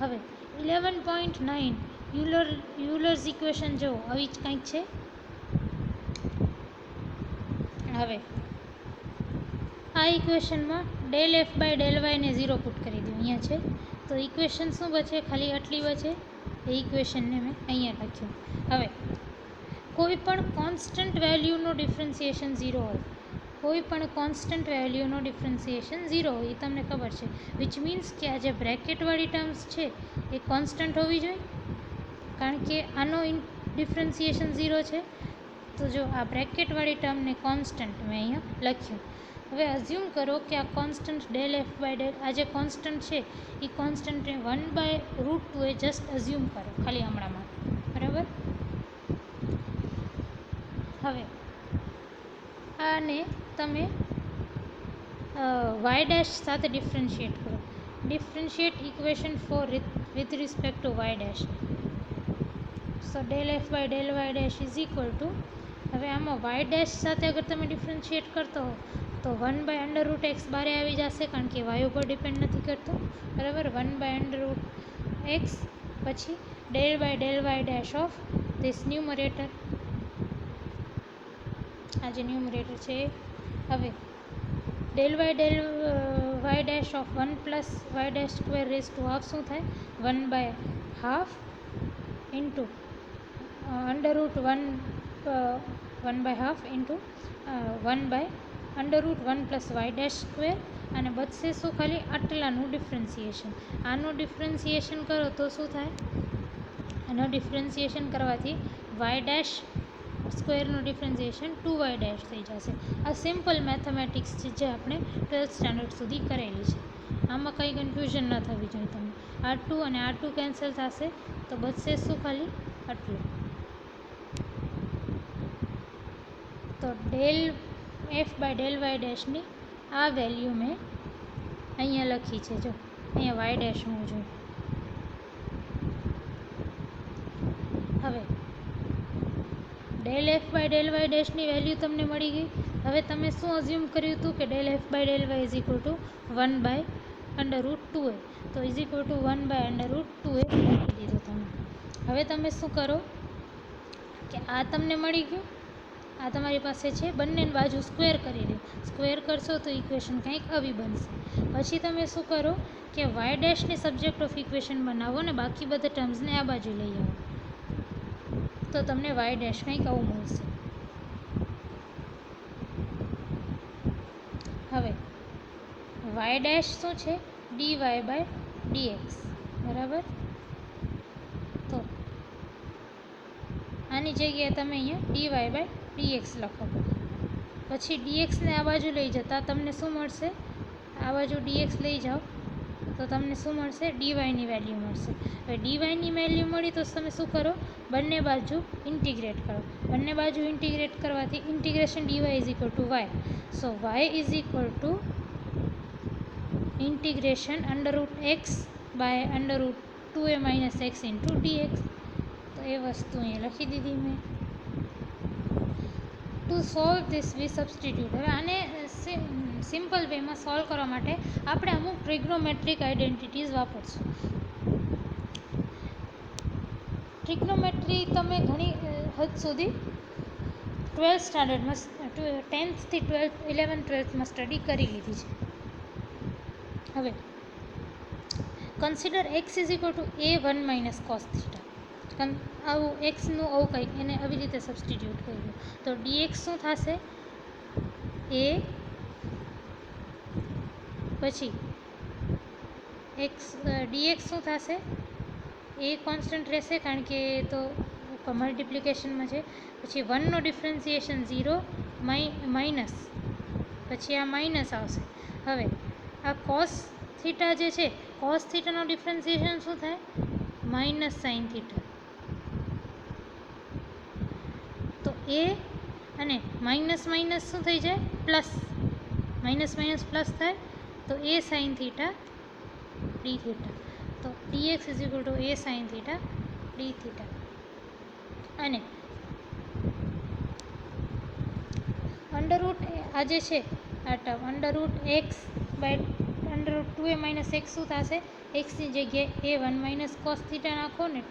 [SPEAKER 1] હવે 11.9 યુલર્સ ઇક્વેશન જો આવી જ કંઈક છે. હવે આ ઇક્વેશનમાં ડેલ એફ બાય ડેલ વાયને 0 પુટ કરી દઉં, અહીંયા છે. તો ઇક્વેશન શું બચે? ખાલી આટલી બચે. એ ઇક્વેશનને મેં અહીંયા લખ્યું. હવે કોઈ પણ કોન્સ્ટન્ટ વેલ્યુનો ડિફરન્સિએશન 0 હોય, કોઈ પણ કોન્સ્ટન્ટ વેલ્યુનો ડિફરન્સિએશન 0 હોય, એ તમને ખબર છે. વિચ મીન્સ કે આ જે બ્રેકેટવાળી ટર્મ્સ છે એ કોન્સ્ટન્ટ હોવી જોઈએ, કારણ કે આનો ડિફરન્સિએશન 0 છે. તો જો આ બ્રેકેટવાળી ટર્મને કોન્સ્ટન્ટ મેં અહીંયા લખ્યું. હવે અઝ્યુમ કરો કે આ constant del f by del, આ જે કોન્સ્ટન્ટ છે એ કોન્સ્ટન્ટને 1/√2 એ જસ્ટ અઝ્યુમ કરો ખાલી હમણાં માટે, બરાબર. હવે આને તમે વાય ડેશ સાથે ડિફરન્શિએટ કરો. Differentiate equation four with respect to y dash. So del f by del y dash is equal to, હવે આમાં વાય ડેશ સાથે અગર તમે ડિફરન્શિએટ કરતો હો તો 1/√x બારે આવી જશે, કારણ કે વાય ઉપર ડિપેન્ડ નથી કરતો, બરાબર. 1/√x પછી del by del y dash of this numerator, આ જે ન્યુમરેટર છે. હવે del y dash of 1 plus y dash square raise to half શું થાય? 1/2 into √1/2 into 1/√1 plus y dash square. અને બચશે શું? ખાલી આટલાનું ડિફરન્સિએશન. આનું ડિફરન્સિએશન કરો તો શું થાય? આનું ડિફરન્સિએશન કરવાથી વાય ડેશ સ્ક્વેરનું ડિફરન્સિએશન 2y ડેશ થઈ જશે. આ સિમ્પલ મેથેમેટિક્સ છે જે આપણે 12th સ્ટાન્ડર્ડ સુધી કરેલી છે. આમાં કંઈ કન્ફ્યુઝન ન થવી જોઈએ તમને. આ 2 અને આ 2 કેન્સલ થશે તો બચશે શું? ખાલી આટલું. તો del f by del y ડેશની આ વેલ્યુ મેં અહીંયા લખી છે. જો અહીંયા વાય ડેશ હોવું જોઈએ. હવે del f by del y ડેશની વેલ્યુ તમને મળી ગઈ. હવે તમે શું અઝ્યુમ કર્યું હતું કે del f by del y is equal to 1/√2a. તો ઇઝ ઇક્વલ ટુ 1/√2a લખી દીધું તમે. હવે તમે શું કરો કે આ તમને મળી ગયું, આ તમારી પાસે છે, બંને બાજુ સ્ક્વેર કરી દો. સ્ક્વેર કરશો તો ઇક્વેશન કંઈક આવી બનશે. પછી તમે શું કરો કે વાય ડેશને સબ્જેક્ટ ઓફ ઇક્વેશન બનાવો ને બાકી બધા ટર્મ્સને આ બાજુ લઈ આવો, તો તમને વાય ડેશ કંઈક આવું મળશે. હવે વાય ડેશ શું છે? dy બાય dx, બરાબર. તો આની જગ્યાએ તમે અહીંયા dy બાય dx લખો. પછી dxને આ બાજુ લઈ જતા તમને શું મળશે? આ બાજુ dx લઈ જાઓ તો તમને શું મળશે? ડીવાયની વેલ્યુ મળશે. હવે ડીવાયની વેલ્યુ મળી તો તમે શું કરો? બંને બાજુ ઇન્ટિગ્રેટ કરો. બંને બાજુ ઇન્ટિગ્રેટ કરવાથી integration dy is equal to y. So y is equal to integration √x by √2a minus x into dx. તો એ વસ્તુ અહીંયા લખી દીધી મેં. To solve this we substitute. હવે આને સિમ્પલ વેમાં સોલ્વ કરવા માટે આપણે અમુક ટ્રિગ્નોમેટ્રિક આઇડેન્ટિટીઝ વાપરશું. ટ્રિગ્નોમેટ્રી તમે ઘણી હદ સુધી 12th સ્ટાન્ડર્ડમાં 10th થી 12th 11th 12thમાં સ્ટડી કરી લીધી છે. હવે consider x is equal two a1 minus cos theta. આવું એક્સનું આવું કંઈક એને આવી રીતે સબસ્ટિટ્યૂટ કરી દો તો ડીએક્સ શું થશે? એ પછી એક્સ ડીએક્સ શું થશે? એ કોન્સ્ટન્ટ રહેશે કારણ કે એ તો મલ્ટિપ્લિકેશનમાં છે. પછી 1નો ડિફરન્સિએશન 0 માઇનસ પછી આ માઇનસ આવશે. હવે આ કોસ થીટા જે છે, કોસ થીટાનો ડિફરન્સિએશન શું થાય? Minus sine theta. તો એ અને માઇનસ માઇનસ શું થઈ જાય? પ્લસ. માઇનસ માઇનસ પ્લસ થાય તો a sine theta d theta. તો dx is equal to a sine theta d theta. અને અંડરરૂટ આ જે છે આ term √x by √2a minus x શું થશે? એક્સની જગ્યાએ એ 1 માઇનસ કોસ થીટા નાખો ને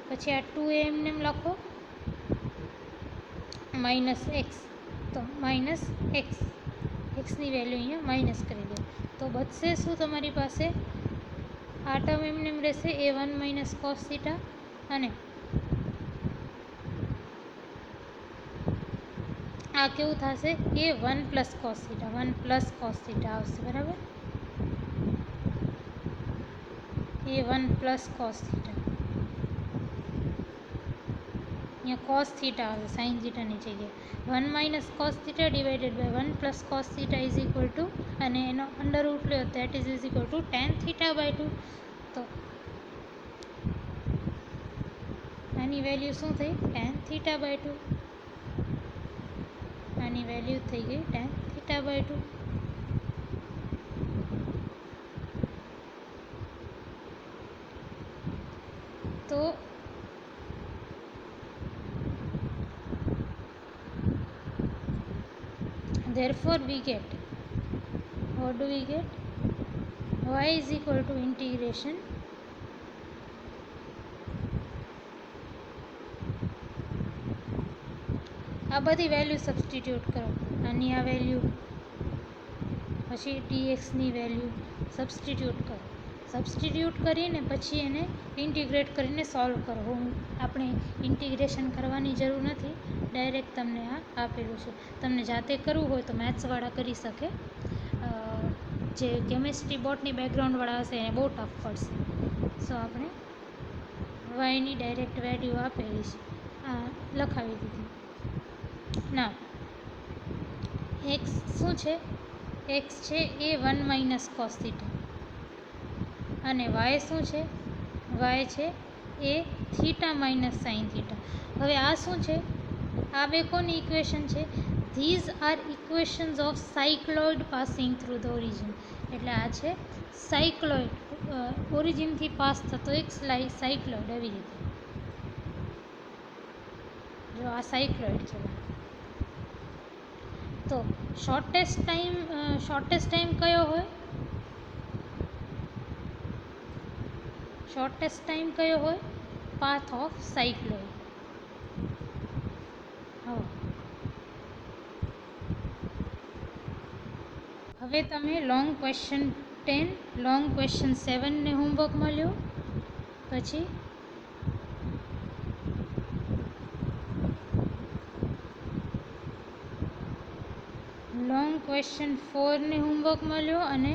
[SPEAKER 1] પછી આ 2a એમને એમ લખો માઇનસ એક્સ. તો માઇનસ એક્સ, એક્સની વેલ્યુ અહીંયા માઇનસ કરી દો તો બચશે શું તમારી પાસે? આ ટર્મ એમને એમ રહેશે a1 માઇનસ કોસ થીટા અને આ કેવું થશે? a1 plus cos theta. 1 plus cos theta આવશે. બરાબર? a1 plus cos theta. અહીંયા કોસ થીટા આવશે સાઇન થીટાની જગ્યાએ. 1 minus cos theta divided by 1 plus cos theta is equal to અને એનો અંડરરૂટ લો that is equal to tan theta by 2. તો આની વેલ્યુ શું થઈ? Tan theta by 2. આની વેલ્યુ થઈ ગઈ ટેન થીટા બાય 2. તો therefore we get, what do we get? Y is equal to integration આ બધી વેલ્યુ સબસ્ટિટ્યૂટ કરો. આની આ વેલ્યુ પછી ડીએક્સની વેલ્યુ સબસ્ટિટ્યૂટ કરો. સબસ્ટિટ્યૂટ કરીને પછી એને ઇન્ટિગ્રેટ કરીને સોલ્વ કરો. આપણે ઇન્ટિગ્રેશન કરવાની જરૂર નથી, ડાયરેક્ટ તમને આ આપેલું છે. તમને જાતે કરવું હોય તો મેથ્સવાળા કરી શકે. જે કેમિસ્ટ્રી બોટની બેકગ્રાઉન્ડવાળા હશે એને બહુ ટફ પડશે. સો આપણે વાયની ડાયરેક્ટ વેલ્યુ આપેલી છે આ લખાવી દીધી. ના એક્સ શું છે? એક્સ છે એ 1 માઇનસ કોસ થીટા અને વાય શું છે? વાય છે a theta minus sine theta. હવે આ શું છે? આ બે કોની ઇક્વેશન છે? These are equations of cycloid passing through the origin. એટલે આ છે સાયક્લોઇડ, ઓરિજિનથી પાસ થતો એક સાયક્લોઇડ. એવી રીતે જો આ સાયક્લોઇડ કહેવાય. તો શોર્ટેસ્ટ ટાઈમ કયો હોય? શોર્ટેસ્ટ ટાઈમ કયો હોય? Path of cycloid. હવે તમે લોંગ ક્વેશ્ચન 10, લોંગ ક્વેશ્ચન 7 ને હોમવર્ક મળ્યો. પછી લોંગ ક્વેશ્ચન 4 ને હોમવર્ક મળ્યો અને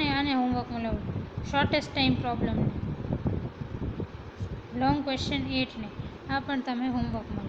[SPEAKER 1] આને હોમવર્ક મળ્યો shortest time problem. Long question 8 ને આ પણ તમે હોમવર્ક મળ્યો.